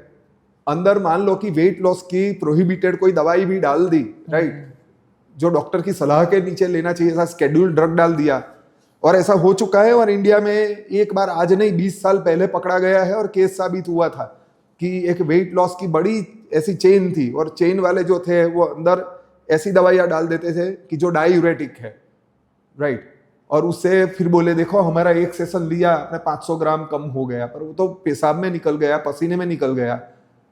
अंदर मान लो कि वेट लॉस की प्रोहिबिटेड कोई दवाई भी डाल दी, राइट, जो डॉक्टर की सलाह के नीचे लेना चाहिए था, स्केड्यूल ड्रग डाल दिया। और ऐसा हो चुका है, और इंडिया में एक बार, आज नहीं 20 साल पहले पकड़ा गया है और केस साबित हुआ था कि एक वेट लॉस की बड़ी ऐसी चेन थी और चेन वाले जो थे वो अंदर ऐसी दवाइयां डाल देते थे कि जो डायूरेटिक है, राइट। और उससे फिर बोले देखो हमारा एक सेशन लिया, आपने 500 ग्राम कम हो गया, पर वो तो पेशाब में निकल गया, पसीने में निकल गया,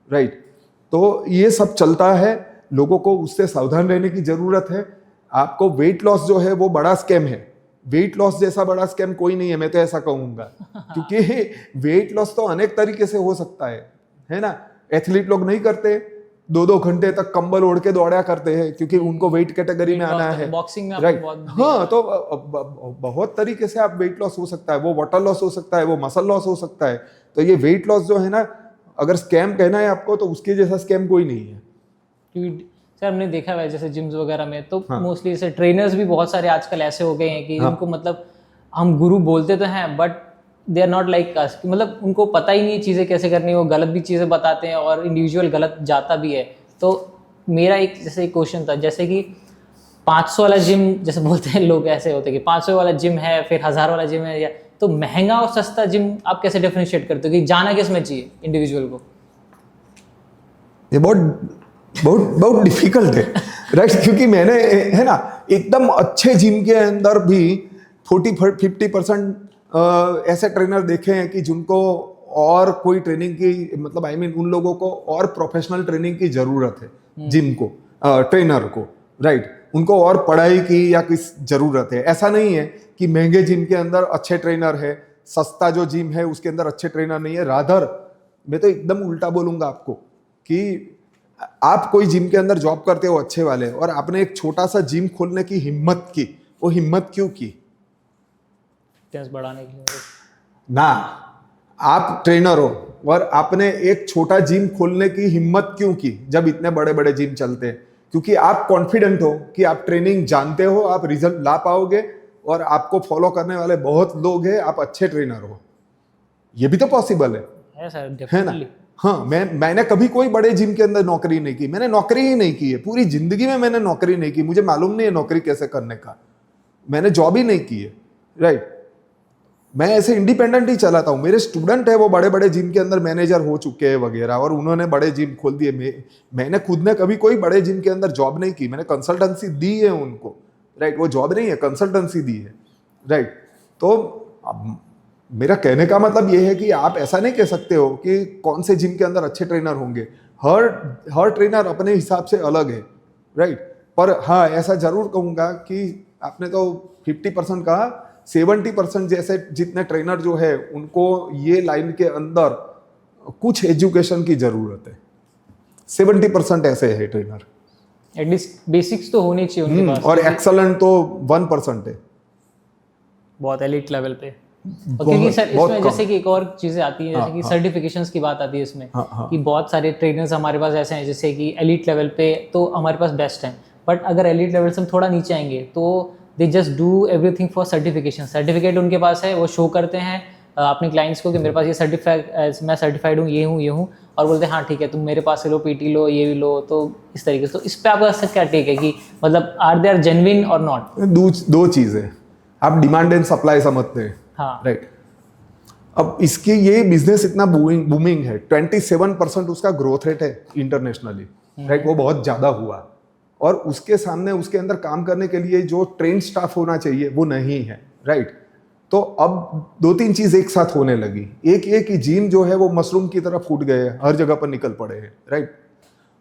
राइट। तो ये सब चलता है, लोगों को उससे सावधान रहने की जरूरत है। आपको वेट लॉस जो है वो बड़ा स्कैम है, वेट लॉस जैसा बड़ा स्कैम कोई नहीं है, मैं तो ऐसा कहूंगा। क्योंकि वेट लॉस तो अनेक तरीके से हो सकता है ना। एथलीट लोग नहीं करते, 2-2 घंटे तक कंबल ओढ़ के दौड़ा करते हैं क्योंकि उनको वेट कैटेगरी में आना है,
बॉक्सिंग में,
राइट। हाँ, तो बहुत तरीके से आप वेट लॉस हो सकता है, वो वाटर लॉस हो सकता है, वो मसल लॉस हो सकता है। तो ये वेट लॉस जो है ना, अगर स्कैम कहना है आपको तो उसके जैसा स्कैम कोई नहीं है।
सर हमने देखा है जैसे जिम्स वगैरह में तो मोस्टली जैसे ट्रेनर्स भी बहुत सारे आजकल ऐसे हो गए हैं कि उनको मतलब हम गुरु बोलते तो हैं but they are not like us, मतलब उनको पता ही नहीं चीज़ें कैसे करनी है, वो गलत भी चीज़ें बताते हैं और इंडिविजुअल गलत जाता भी है। तो मेरा एक जैसे एक क्वेश्चन था, जैसे कि 500 वाला जिम जैसे बोलते हैं लोग, ऐसे होते हैं कि 500 वाला जिम है, फिर 1000 वाला जिम है, या तो महंगा और सस्ता जिम आप कैसे डिफरेंशिएट करते हो कि जाना किस में चाहिए इंडिविजुअल को?
ये बहुत डिफिकल्ट है, राइट। क्योंकि मैंने, है ना, एकदम अच्छे जिम के अंदर भी 40-50% ऐसे ट्रेनर देखे हैं कि जिनको और कोई ट्रेनिंग की, मतलब आई मीन उन लोगों को और प्रोफेशनल ट्रेनिंग की जरूरत है, जिम को, ट्रेनर को, राइट। उनको और पढ़ाई की या किस जरूरत है। ऐसा नहीं है कि महंगे जिम के अंदर अच्छे ट्रेनर है, सस्ता जो जिम है उसके अंदर अच्छे ट्रेनर नहीं है। रादर मैं तो एकदम उल्टा बोलूंगा आपको कि आप कोई जिम के अंदर जॉब करते हो अच्छे वाले, और आपने एक छोटा सा जिम खोलने की हिम्मत की, वो हिम्मत क्यों की?
बढ़ाने के लिए
ना। आप ट्रेनर हो और आपने एक छोटा जिम खोलने की हिम्मत क्यों की जब इतने बड़े बड़े जिम चलते हैं? क्योंकि आप कॉन्फिडेंट हो कि आप ट्रेनिंग जानते हो, आप रिजल्ट ला पाओगे और आपको फॉलो करने वाले बहुत लोग हैं, आप अच्छे ट्रेनर हो। ये भी तो पॉसिबल
है सर,
है ना। हाँ, मैंने कभी कोई बड़े जिम के अंदर नौकरी नहीं की, मैंने नौकरी ही नहीं की है, पूरी जिंदगी में मैंने नौकरी नहीं की, मुझे मालूम नहीं है नौकरी कैसे करने का, मैंने जॉब ही नहीं की है, राइट। मैं ऐसे इंडिपेंडेंट ही चलाता हूँ। मेरे स्टूडेंट है वो बड़े बड़े जिम के अंदर मैनेजर हो चुके हैं वगैरह, और उन्होंने बड़े जिम खोल दिए। मैंने खुद ने कभी कोई बड़े जिम के अंदर जॉब नहीं की, मैंने कंसल्टेंसी दी है उनको, राइट। वो जॉब नहीं है, कंसल्टेंसी दी है, राइट। तो अब मेरा कहने का मतलब ये है कि आप ऐसा नहीं कह सकते हो कि कौन से जिम के अंदर अच्छे ट्रेनर होंगे। हर ट्रेनर अपने हिसाब से अलग है, राइट। पर हाँ, ऐसा जरूर कहूँगा कि आपने तो 50% कहा, 70% जैसे जितने ट्रेनर जो है उनको ये लाइन के अंदर कुछ एजुकेशन की जरूरत है। 70% ऐसे है ट्रेनर,
एटलीस्ट बेसिक्स तो होनी चाहिए उनके पास।
और एक्सलेंट तो 1% है,
बहुत एलिट लेवल पे। और क्योंकि सर इसमें जैसे कि एक और चीज़ें आती हैं, जैसे कि सर्टिफिकेशंस की बात आती है इसमें, कि बहुत सारे ट्रेनर्स हमारे पास ऐसे हैं जैसे कि एलिट लेवल पे तो हमारे पास बेस्ट हैं, बट अगर एलिट लेवल से हम थोड़ा नीचे आएंगे तो they just do everything for certification. Certificate उनके पास है, वो शो करते हैं अपने क्लाइंट्स को कि मेरे पास ये मैं सर्टिफाइड हूँ, ये हूँ, और बोलते हैं हाँ ठीक है तुम मेरे पास से लो, पीटी लो, ये भी लो। तो इस तरीके से, तो इस पर आपका क्या टेक है कि मतलब आर दे आर जेन्युइन और नॉट?
दो चीज़ें, आप डिमांड एंड सप्लाई समझते हैं,
हाँ,
राइट। अब इसकी ये बिजनेस इतना बूमिंग है, 27% उसका ग्रोथ रेट है इंटरनेशनली, राइट। वो बहुत ज़्यादा हुआ, और उसके सामने उसके अंदर काम करने के लिए जो ट्रेन स्टाफ होना चाहिए वो नहीं है, राइट। तो अब 2-3 चीज़ एक साथ होने लगी। एक ये कि जिम जो है वो मशरूम की तरह फूट गए हैं, हर जगह पर निकल पड़े हैं, राइट।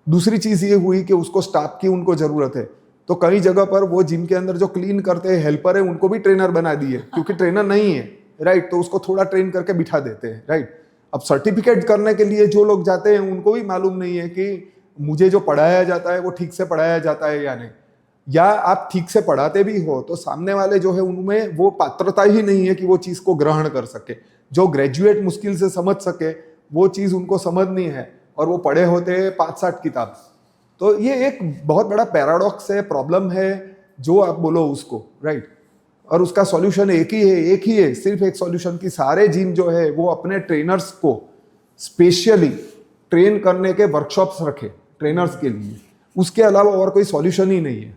दूसरी चीज़ ये हुई कि उसको स्टाफ की उनको ज़रूरत है, तो कई जगह पर वो जिम के अंदर जो क्लीन करते हैं हेल्पर है उनको भी ट्रेनर बना दिए, क्योंकि ट्रेनर नहीं है, राइट। तो उसको थोड़ा ट्रेन करके बिठा देते हैं, राइट। अब सर्टिफिकेट करने के लिए जो लोग जाते हैं उनको भी मालूम नहीं है कि मुझे जो पढ़ाया जाता है वो ठीक से पढ़ाया जाता है या नहीं, या आप ठीक से पढ़ाते भी हो तो सामने वाले जो है उनमें वो पात्रता ही नहीं है कि वो चीज़ को ग्रहण कर सके। जो ग्रेजुएट मुश्किल से समझ सके वो चीज़ उनको समझनी है, और वो पढ़े होते हैं 5-7 किताब। तो ये एक बहुत बड़ा पैराडॉक्स है, प्रॉब्लम है जो आप बोलो उसको, राइट। और उसका सॉल्यूशन एक ही है, सिर्फ एक सॉल्यूशन कि सारे जिम जो है वो अपने ट्रेनर्स को स्पेशली ट्रेन करने के वर्कशॉप्स रखे ट्रेनर्स के लिए, उसके अलावा और कोई सॉल्यूशन ही नहीं है।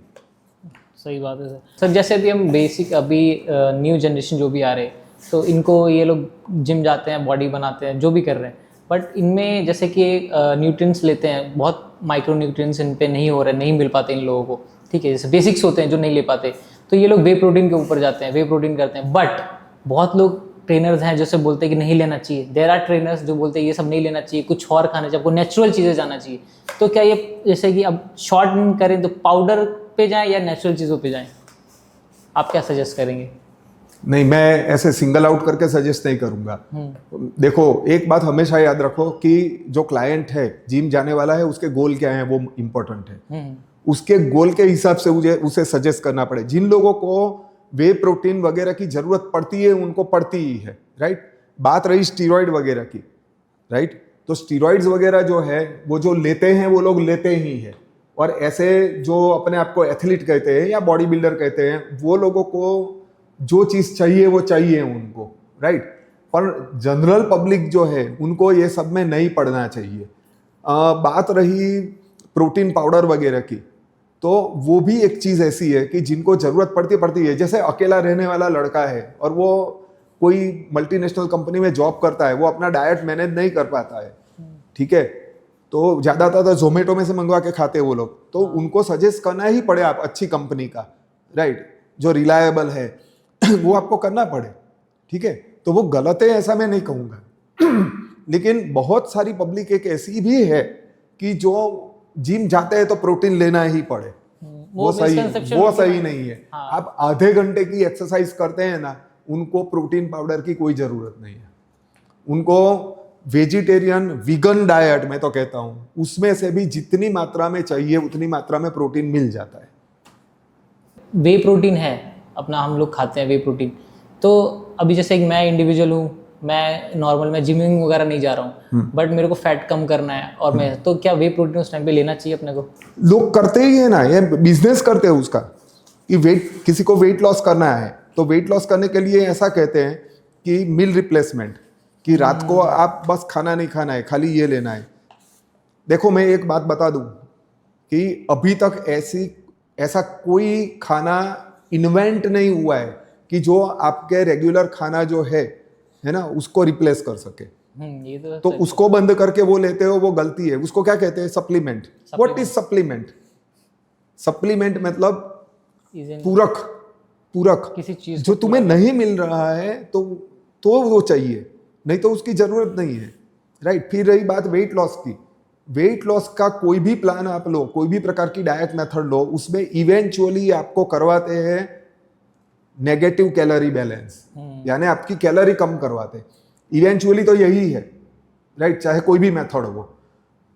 सही बात है सर। जैसे अभी हम बेसिक अभी न्यू जनरेशन जो भी आ रहे हैं, तो इनको ये लोग जिम जाते हैं, बॉडी बनाते हैं, जो भी कर रहे हैं, बट इनमें जैसे कि न्यूट्रिएंट्स लेते हैं, बहुत माइक्रो न्यूट्रिएंट्स इन पे नहीं हो रहे, नहीं मिल पाते इन लोगों को, ठीक है। जैसे बेसिक्स होते हैं जो नहीं ले पाते, तो ये लोग वे प्रोटीन के ऊपर जाते हैं, वे प्रोटीन करते हैं। बट बहुत लोग ट्रेनर्स हैं जैसे बोलते हैं कि नहीं लेना चाहिए। देयर आर ट्रेनर्स जो बोलते हैं ये सब नहीं लेना चाहिए, कुछ और खाना चाहिए, आपको नेचुरल चीज़ें जाना चाहिए। तो क्या ये जैसे कि अब शॉर्ट करें तो पाउडर पे जाएं या नेचुरल चीज़ों पे जाएं, आप क्या सजेस्ट करेंगे?
नहीं, मैं ऐसे सिंगल आउट करके सजेस्ट नहीं करूंगा। देखो, एक बात हमेशा याद रखो कि जो क्लाइंट है, जिम जाने वाला है, उसके गोल क्या है वो इम्पोर्टेंट है। उसके गोल के हिसाब से उसे सजेस्ट करना पड़े। जिन लोगों को वे प्रोटीन वगैरह की जरूरत पड़ती है उनको पड़ती ही है, राइट। बात रही स्टीरॉयड वगैरह की, राइट। तो स्टीरॉयड्स वगैरह जो है वो जो लेते हैं वो लोग लेते ही हैं, और ऐसे जो अपने आप को एथलीट कहते हैं या बॉडी बिल्डर कहते हैं वो लोगों को जो चीज़ चाहिए वो चाहिए उनको, राइट। पर जनरल पब्लिक जो है उनको ये सब में नहीं पड़ना चाहिए। बात रही प्रोटीन पाउडर वगैरह की, तो वो भी एक चीज़ ऐसी है कि जिनको ज़रूरत पड़ती है। जैसे अकेला रहने वाला लड़का है और वो कोई मल्टीनेशनल कंपनी में जॉब करता है, वो अपना डाइट मैनेज नहीं कर पाता है, ठीक है। तो ज़्यादातर जोमेटो में से मंगवा के खाते हैं वो लोग, तो उनको सजेस्ट करना ही पड़े आप अच्छी कंपनी का, राइट, जो रिलायबल है वो आपको करना पड़े, ठीक है। तो वो गलत है ऐसा मैं नहीं कहूँगा लेकिन बहुत सारी पब्लिक एक ऐसी भी है कि जो जिम जाते हैं तो प्रोटीन लेना ही पड़े, वो सही नहीं है। हाँ। आप आधे घंटे की एक्सरसाइज करते हैं ना, उनको प्रोटीन पाउडर की कोई ज़रूरत नहीं है। उनको वेजिटेरियन वीगन डाइट, मैं तो कहता हूँ, उसमें से भी जितनी मात्रा में चाहिए उतनी मात्रा में प्रोटीन मिल जाता है।
वे प्रोटीन है अपना, हम लोग खाते हैं वे प्रोटीन। तो अभी जैसे मैं इंडिविजुअल हूँ, मैं नॉर्मल मैं जिमिंग वगैरह नहीं जा रहा हूँ, बट मेरे को फैट कम करना है, और मैं तो क्या वे प्रोटीन उस टाइम पे लेना चाहिए अपने को?
लोग करते ही है ना, ये बिजनेस करते हैं उसका, कि किसी को वेट लॉस करना है तो वेट लॉस करने के लिए ऐसा कहते हैं कि मील रिप्लेसमेंट, कि रात को आप बस खाना नहीं खाना है, खाली ये लेना है। देखो, मैं एक बात बता दूं कि अभी तक ऐसा कोई खाना इन्वेंट नहीं हुआ है कि जो आपके रेगुलर खाना जो है ना, उसको रिप्लेस कर सके।
ये
तो उसको बंद करके वो लेते हो, वो गलती है। उसको क्या कहते हैं? Supplement. What is supplement? Supplement मतलब पूरक। पूरक
किसी चीज
जो तुम्हें नहीं मिल रहा है तो वो चाहिए, नहीं तो उसकी जरूरत नहीं है, राइट। फिर रही बात वेट लॉस की। वेट लॉस का कोई भी प्लान आप लो, कोई भी प्रकार की डाइट मेथड लो, उसमें इवेंचुअली आपको करवाते हैं नेगेटिव कैलोरी बैलेंस, यानी आपकी कैलोरी कम करवाते। इवेंचुअली तो यही है, राइट, चाहे कोई भी मेथड हो।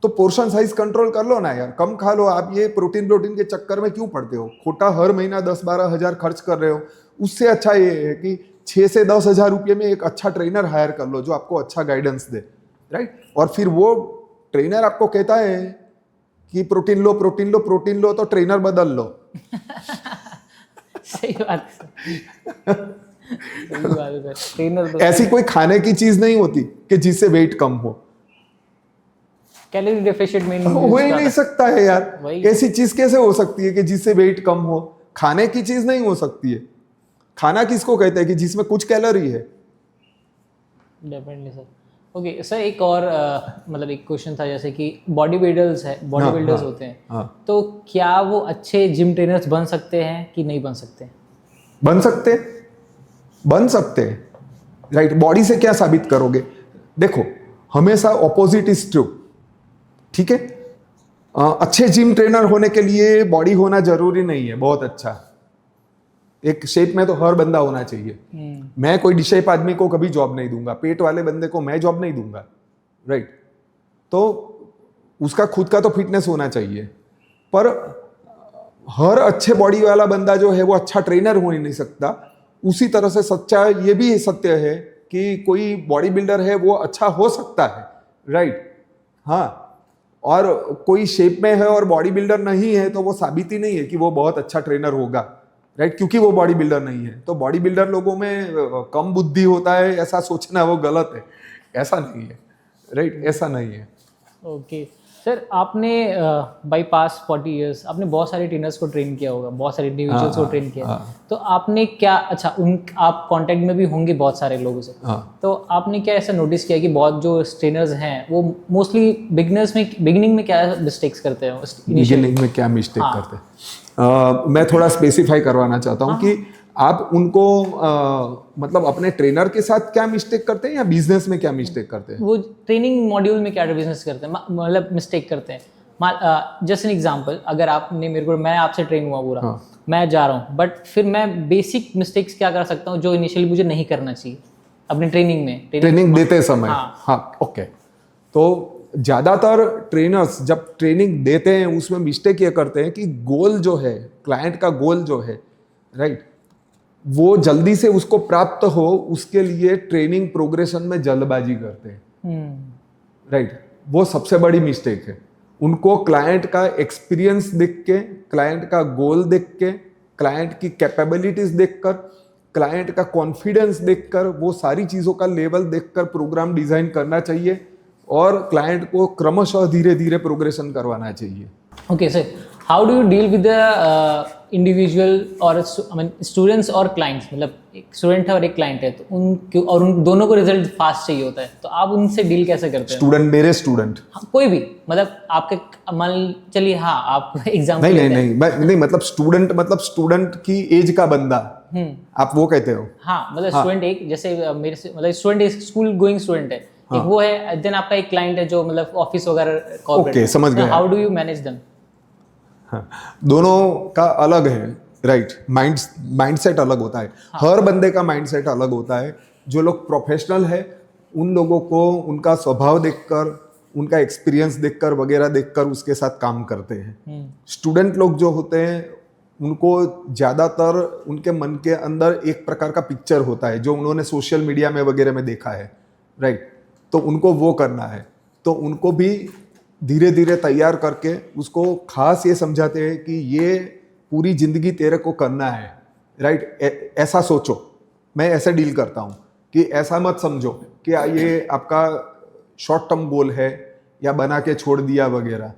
तो पोर्शन साइज कंट्रोल कर लो ना यार, कम खा लो। आप ये प्रोटीन के चक्कर में क्यों पड़ते हो? खोटा हर महीना 10-12 हजार खर्च कर रहे हो। उससे अच्छा ये है कि 6 से 10 हजार रुपये में एक अच्छा ट्रेनर हायर कर लो जो आपको अच्छा गाइडेंस दे, राइट। और फिर वो ट्रेनर आपको कहता है कि प्रोटीन लो, प्रोटीन लो, प्रोटीन लो, तो ट्रेनर बदल लो।
सही बात है। सही बात है। ट्रेनर तो
ऐसी कोई खाने की चीज नहीं होती कि जिससे वेट कम हो।
कैलोरी डेफिशिएंट में
हो ही नहीं सकता है यार।
वही।
ऐसी चीज कैसे हो सकती है कि जिससे वेट कम हो? खाने की चीज नहीं हो सकती है। खाना किसको कहते हैं? कि जिसमें कुछ कैलोरी है।
Definitely sir. ओके सर, एक और मतलब एक क्वेश्चन था, जैसे कि बॉडी बिल्डर्स होते हैं,
हाँ।
तो क्या वो अच्छे जिम ट्रेनर्स बन सकते हैं कि नहीं बन सकते?
बन सकते, बन सकते, राइट। बॉडी से क्या साबित करोगे? देखो, हमेशा ऑपोजिट इज ट्रू, ठीक है। अच्छे जिम ट्रेनर होने के लिए बॉडी होना जरूरी नहीं है बहुत अच्छा। एक शेप में तो हर बंदा होना चाहिए। मैं कोई डिशेप आदमी को कभी जॉब नहीं दूंगा, पेट वाले बंदे को मैं जॉब नहीं दूंगा, राइट। तो उसका खुद का तो फिटनेस होना चाहिए, पर हर अच्छे बॉडी वाला बंदा जो है वो अच्छा ट्रेनर हो ही नहीं सकता। उसी तरह से सच्चा ये भी सत्य है कि कोई बॉडी बिल्डर है वो अच्छा हो सकता है, राइट। हाँ, और कोई शेप में है और बॉडी बिल्डर नहीं है तो वो साबित ही नहीं है कि वो बहुत अच्छा ट्रेनर होगा, राइट, क्योंकि वो बॉडी बिल्डर नहीं है। तो बॉडी बिल्डर लोगों में कम बुद्धि होता है ऐसा सोचना वो गलत है। ऐसा नहीं है, राइट, ऐसा नहीं है।
ओके सर, आपने बाई पास 40 इयर्स आपने बहुत सारे ट्रेनर्स को ट्रेन किया होगा, बहुत सारे इंडिविजुअल्स को ट्रेन किया, तो आपने क्या, अच्छा आप कांटेक्ट में भी होंगे बहुत सारे लोगों से, तो आपने क्या ऐसा नोटिस किया कि बहुत जो ट्रेनर्स हैं वो मोस्टली बिगिनिंग में क्या मिस्टेक्स करते हैं?
बिगिनिंग में क्या मिस्टेक करते हैं? मैं थोड़ा स्पेसिफाई करवाना चाहता हूँ कि आप उनको मतलब अपने ट्रेनर के साथ क्या मिस्टेक करते हैं या बिजनेस में क्या मिस्टेक करते हैं?
वो ट्रेनिंग मॉड्यूल में क्या बिजनेस करते हैं, मतलब मिस्टेक करते हैं। जस्ट एन एग्जांपल, अगर आपने मैं आपसे ट्रेन हुआ पूरा, मैं जा रहा हूँ, बट फिर मैं बेसिक मिस्टेक्स क्या कर सकता हूँ जो इनिशियली मुझे नहीं करना चाहिए अपनी ट्रेनिंग देते समय?
हाँ, ओके। तो ज़्यादातर ट्रेनर्स जब ट्रेनिंग देते हैं उसमें मिस्टेक ये करते हैं कि गोल जो है, क्लाइंट का गोल जो है, राइट, वो जल्दी से उसको प्राप्त हो उसके लिए ट्रेनिंग प्रोग्रेशन में जल्दबाजी करते हैं, राइट। वो सबसे बड़ी मिस्टेक है। उनको क्लाइंट का एक्सपीरियंस देख के, क्लाइंट का गोल देख के, क्लाइंट की कैपेबिलिटीज देखकर, क्लाइंट का कॉन्फिडेंस देखकर, वो सारी चीज़ों का लेवल देखकर प्रोग्राम डिजाइन करना चाहिए और क्लाइंट को क्रमशः धीरे धीरे प्रोग्रेशन करवाना चाहिए।
Okay sir, how do you deal with the individual और स्टूडेंट्स और क्लाइंट्स? मतलब एक स्टूडेंट है और एक क्लाइंट है, तो उन दोनों को रिजल्ट फास्ट चाहिए होता है, तो आप उनसे डील कैसे करते हैं?
स्टूडेंट, मेरे स्टूडेंट,
कोई भी, मतलब आपके, मान चलिए, हाँ, आप एग्जाम्पल
नहीं, मतलब स्टूडेंट की एज का बंदा, आप वो कहते हो?
हाँ, मतलब स्टूडेंट एक, जैसे मेरे से, मतलब स्टूडेंट एक स्कूल गोइंग स्टूडेंट है, एक वो है, देन आपका एक क्लाइंट है जो मतलब ऑफिस वगैरह कॉर्पोरेट।
ओके, समझ गया।
How do you manage them?
हाँ, दोनों का अलग है, राइट। माइंडसेट अलग होता है। हर बंदे का माइंडसेट अलग होता है। जो लोग प्रोफेशनल है उन लोगों को उनका स्वभाव देखकर, उनका एक्सपीरियंस देखकर वगैरह देखकर उसके साथ काम करते हैं। स्टूडेंट लोग जो होते हैं उनको ज़्यादातर उनके मन के अंदर एक प्रकार का पिक्चर होता है जो उन्होंने सोशल मीडिया में वगैरह में देखा है, राइट। तो उनको वो करना है, तो उनको भी धीरे धीरे तैयार करके उसको खास ये समझाते हैं कि ये पूरी जिंदगी तेरे को करना है, राइट। ऐसा सोचो, मैं ऐसे डील करता हूँ कि ऐसा मत समझो कि ये आपका शॉर्ट टर्म गोल है या बना के छोड़ दिया वगैरह।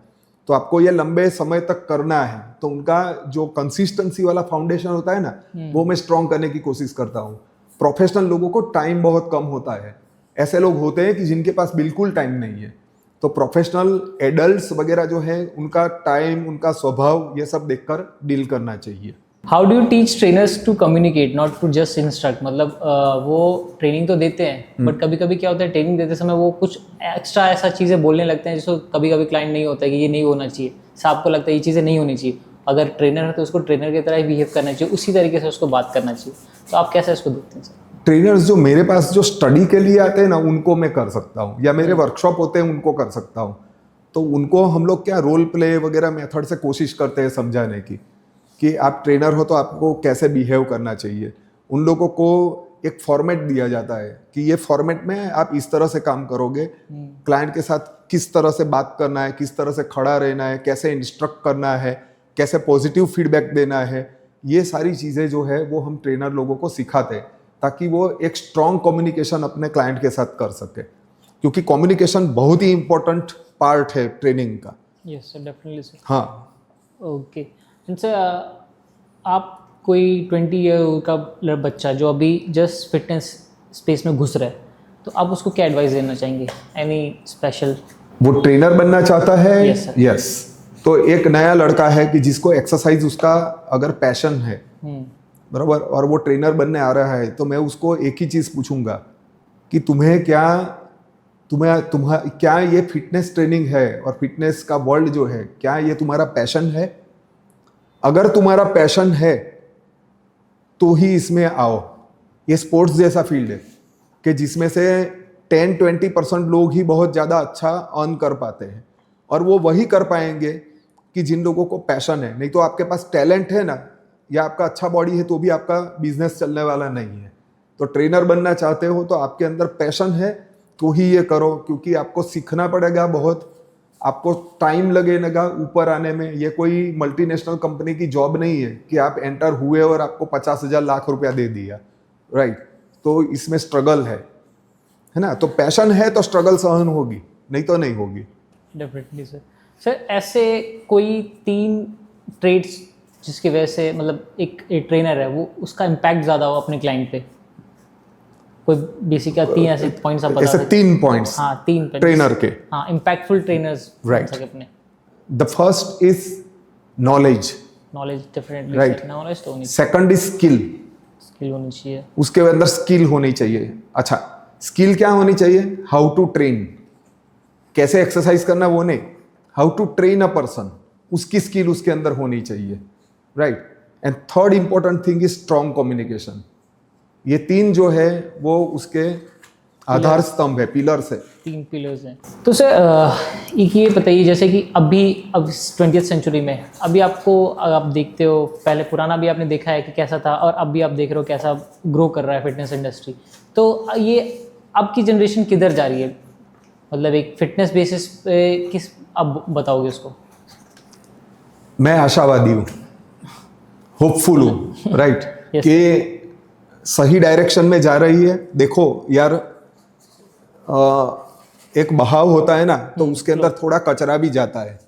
तो आपको ये लंबे समय तक करना है, तो उनका जो कंसिस्टेंसी वाला फाउंडेशन होता है ना, वो मैं स्ट्रॉन्ग करने की कोशिश करता हूँ। प्रोफेशनल लोगों को टाइम बहुत कम होता है, ऐसे लोग होते हैं कि जिनके पास बिल्कुल टाइम नहीं है। तो प्रोफेशनल एडल्ट्स वगैरह जो है, उनका टाइम, उनका स्वभाव, ये सब देखकर डील करना चाहिए।
How do you teach trainers to communicate, not to just instruct? मतलब वो ट्रेनिंग तो देते हैं, बट कभी कभी क्या होता है, ट्रेनिंग देते समय वो कुछ एक्स्ट्रा ऐसा चीज़ें बोलने लगते हैं जिसको कभी कभी क्लाइंट नहीं होता है कि ये नहीं होना चाहिए, साहब को लगता है ये चीज़ें नहीं होनी चाहिए। अगर ट्रेनर है तो उसको ट्रेनर की तरह ही बिहेव करना चाहिए, उसी तरीके से उसको बात करना चाहिए। तो आप कैसे इसको देखते हैं सर?
ट्रेनर्स जो मेरे पास जो स्टडी के लिए आते हैं ना, उनको मैं कर सकता हूँ, या मेरे वर्कशॉप होते हैं उनको कर सकता हूँ। तो उनको हम लोग क्या रोल प्ले वगैरह मेथड से कोशिश करते हैं समझाने की कि आप ट्रेनर हो तो आपको कैसे बिहेव करना चाहिए। उन लोगों को एक फॉर्मेट दिया जाता है कि ये फॉर्मेट में आप इस तरह से काम करोगे, क्लाइंट के साथ किस तरह से बात करना है, किस तरह से खड़ा रहना है, कैसे इंस्ट्रक्ट करना है, कैसे पॉजिटिव फीडबैक देना है। ये सारी चीज़ें जो है वो हम ट्रेनर लोगों को सिखाते हैं ताकि वो एक स्ट्रॉन्ग कम्युनिकेशन अपने क्लाइंट के साथ कर सके, क्योंकि कम्युनिकेशन बहुत ही इंपॉर्टेंट पार्ट है ट्रेनिंग का।
Yes sir, definitely sir.
हाँ,
ओके। एंड सर, आप कोई 20 ईयर का बच्चा जो अभी जस्ट फिटनेस स्पेस में घुस रहा है, तो आप उसको क्या एडवाइस देना चाहेंगे? Any special?
वो ट्रेनर बनना चाहता है?
Yes, sir.
यस। तो एक नया लड़का है कि जिसको एक्सरसाइज उसका अगर पैशन है, बराबर, और वो ट्रेनर बनने आ रहा है, तो मैं उसको एक ही चीज़ पूछूंगा कि क्या ये फिटनेस ट्रेनिंग है और फिटनेस का वर्ल्ड जो है, क्या ये तुम्हारा पैशन है? अगर तुम्हारा पैशन है तो ही इसमें आओ। ये स्पोर्ट्स जैसा फील्ड है कि जिसमें से 10-20% लोग ही बहुत ज़्यादा अच्छा अर्न कर पाते हैं, और वो वही कर पाएंगे कि जिन लोगों को पैशन है। नहीं तो आपके पास टैलेंट है ना, या आपका अच्छा बॉडी है, तो भी आपका बिजनेस चलने वाला नहीं है। तो ट्रेनर बनना चाहते हो तो आपके अंदर पैशन है तो ही ये करो, क्योंकि आपको सीखना पड़ेगा बहुत, आपको टाइम लगेगा ऊपर आने में। ये कोई मल्टीनेशनल कंपनी की जॉब नहीं है कि आप एंटर हुए और आपको 50,000 लाख रुपया दे दिया, राइट? तो इसमें स्ट्रगल है ना? तो पैशन है तो स्ट्रगल सहन होगी, नहीं तो नहीं होगी।
Definitely sir. सर, ऐसे कोई 3 ट्रेड्स जिसकी वजह से मतलब एक ट्रेनर है वो उसका इम्पैक्ट ज़्यादा हो अपने क्लाइंट पे, कोई बेसिक 3 ऐसे पॉइंट्स आप बता
ऐसे
सकते?
3 पॉइंट्स,
हाँ, 3
ट्रेनर के।
हाँ, इम्पैक्टफुल ट्रेनर्स
Right.
सके अपने।
The first is knowledge,
knowledge, definitely
Right.
Knowledge तो होनी चाहिए,
सेकंड इज स्किल,
स्किल होनी चाहिए।
उसके अंदर स्किल होनी चाहिए। अच्छा, स्किल क्या होनी चाहिए? हाउ टू ट्रेन, कैसे एक्सरसाइज करना वो नहीं, how to train a person, उसकी स्किल उसके अंदर होनी चाहिए, right? And third important thing is strong communication. ये 3 जो है वो उसके आधार स्तंभ है, पिलर्स है।
3 पिलर्स हैं। तो सर, एक ये बताइए, जैसे कि अब 20th सेंचुरी में अभी आपको, आप देखते हो, पहले पुराना भी आपने देखा है कि कैसा था, और अब भी आप देख रहे हो कैसा ग्रो कर रहा है फिटनेस इंडस्ट्री। तो ये अब की जनरेशन किधर जा रही है, मतलब एक फिटनेस बेसिस पे किस, अब बताओगे उसको?
मैं आशावादी हूँ, होपफुल हूँ, राइट?
Yes.
कि सही डायरेक्शन में जा रही है। देखो यार, एक बहाव होता है ना, तो उसके अंदर थोड़ा कचरा भी जाता है,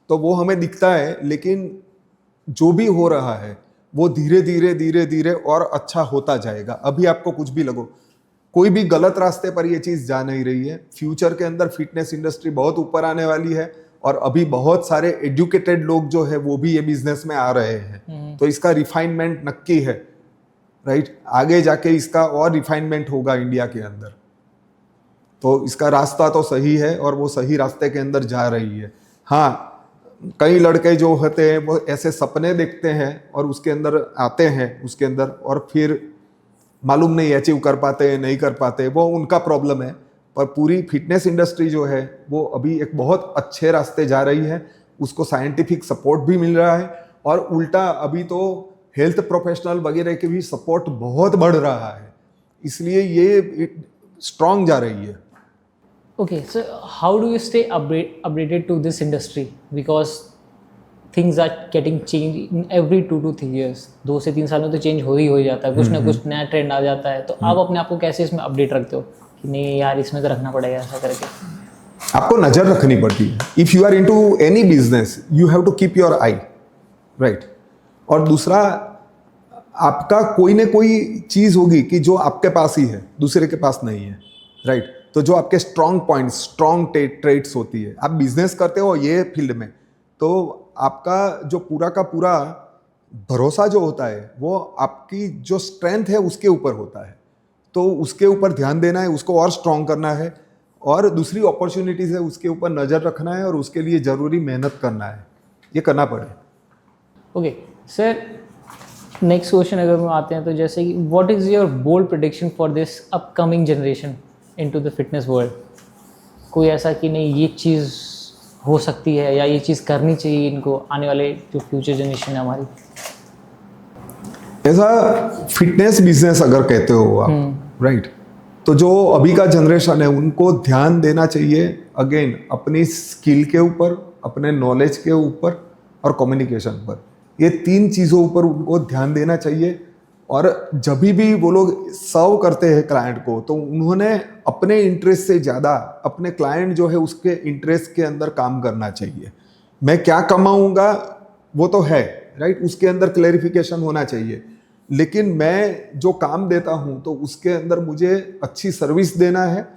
तो वो हमें दिखता है, लेकिन जो भी हो रहा है वो धीरे धीरे धीरे धीरे और अच्छा होता जाएगा। अभी आपको कुछ भी लगो, कोई भी गलत रास्ते पर ये चीज़ जा नहीं रही है। फ्यूचर के अंदर फिटनेस इंडस्ट्री बहुत ऊपर आने वाली है, और अभी बहुत सारे एजुकेटेड लोग जो है वो भी ये बिजनेस में आ रहे हैं। तो इसका रिफाइनमेंट नक्की है, राइट? आगे जाके इसका और रिफाइनमेंट होगा इंडिया के अंदर। तो इसका रास्ता तो सही है और वो सही रास्ते के अंदर जा रही है। हाँ, कई लड़के जो होते हैं वो ऐसे सपने देखते हैं और उसके अंदर आते हैं उसके अंदर, और फिर मालूम नहीं अचीव कर पाते हैं, नहीं कर पाते, वो उनका प्रॉब्लम है। पर पूरी फिटनेस इंडस्ट्री जो है वो अभी एक बहुत अच्छे रास्ते जा रही है, उसको साइंटिफिक सपोर्ट भी मिल रहा है, और उल्टा अभी तो हेल्थ प्रोफेशनल वगैरह के भी सपोर्ट बहुत बढ़ रहा है, इसलिए ये स्ट्रांग जा रही है।
Okay, so how do you stay updated to this industry? Because things are getting changed in every 2 to 3 years. 2 से 3 साल में तो चेंज हो ही जाता है, कुछ ना कुछ नया ट्रेंड आ जाता है। तो आप अपने आप को कैसे इसमें अपडेट रखते हो कि नहीं यार इसमें तो रखना पड़ेगा ऐसा करके?
आपको नज़र रखनी पड़ती है. If you are into any business you have to keep your eye, right. और दूसरा, आपका कोई ना कोई चीज़ होगी कि जो आपके पास ही है, दूसरे के पास नहीं है, राइट. तो जो आपके स्ट्रॉन्ग पॉइंट्स, स्ट्रॉन्ग ट्रेट्स होती है, आप बिजनेस करते हो ये फील्ड में, तो आपका जो पूरा का पूरा भरोसा जो होता है वो आपकी जो स्ट्रेंथ है उसके ऊपर होता है. तो उसके ऊपर ध्यान देना है, उसको और स्ट्रॉन्ग करना है, और दूसरी अपॉर्चुनिटीज़ है उसके ऊपर नज़र रखना है, और उसके लिए ज़रूरी मेहनत करना है. ये करना पड़े.
ओके सर, नेक्स्ट क्वेश्चन अगर हम आते हैं तो जैसे कि what is your bold prediction for this upcoming generation into the fitness world? कोई ऐसा कि नहीं ये चीज़ हो सकती है या ये चीज़ करनी चाहिए इनको, आने वाले जो फ्यूचर जनरेशन है हमारी?
ऐसा फिटनेस बिजनेस अगर कहते हो आप, राइट, तो जो अभी का जनरेशन है उनको ध्यान देना चाहिए अगेन अपनी स्किल के ऊपर, अपने नॉलेज के ऊपर और कम्युनिकेशन पर. ये 3 चीज़ों ऊपर उनको ध्यान देना चाहिए. और जब भी वो लोग सर्व करते हैं क्लाइंट को, तो उन्होंने अपने इंटरेस्ट से ज़्यादा अपने क्लाइंट जो है उसके इंटरेस्ट के अंदर काम करना चाहिए. मैं क्या कमाऊंगा वो तो है, राइट, उसके अंदर क्लैरिफिकेशन होना चाहिए. लेकिन मैं जो काम देता हूं तो उसके अंदर मुझे अच्छी सर्विस देना है,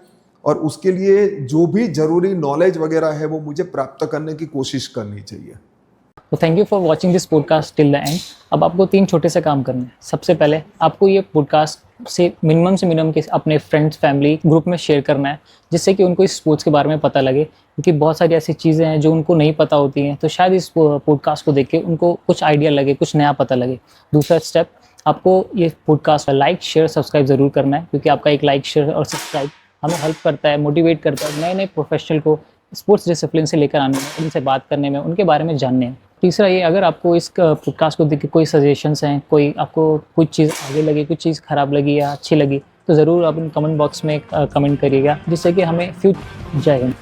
और उसके लिए जो भी ज़रूरी नॉलेज वगैरह है वो मुझे प्राप्त करने की कोशिश करनी चाहिए.
तो thank you for watching this podcast till the end. अब आपको 3 छोटे से काम करने हैं. सबसे पहले आपको ये पॉडकास्ट से मिनिमम के अपने फ्रेंड्स फैमिली ग्रुप में शेयर करना है, जिससे कि उनको इस स्पोर्ट्स के बारे में पता लगे, क्योंकि बहुत सारी ऐसी चीज़ें हैं जो उनको नहीं पता होती हैं. तो शायद इस पॉडकास्ट को देख के उनको कुछ आइडिया लगे, कुछ नया पता लगे. दूसरा स्टेप, आपको ये पॉडकास्ट लाइक शेयर सब्सक्राइब ज़रूर करना है, क्योंकि आपका एक लाइक शेयर और सब्सक्राइब हमें हेल्प करता है, मोटिवेट करता है नए नए प्रोफेशनल को स्पोर्ट्स डिसिप्लिन से लेकर आने में, उनसे बात करने में, उनके बारे में जानने में. तीसरा ये, अगर आपको इस पॉडकास्ट को देख के कोई सजेशंस हैं, कोई आपको कुछ चीज़ आगे लगी, कुछ चीज़ ख़राब लगी या अच्छी लगी, तो ज़रूर आप कमेंट बॉक्स में कमेंट करिएगा, जिससे कि हमें जय हिंद.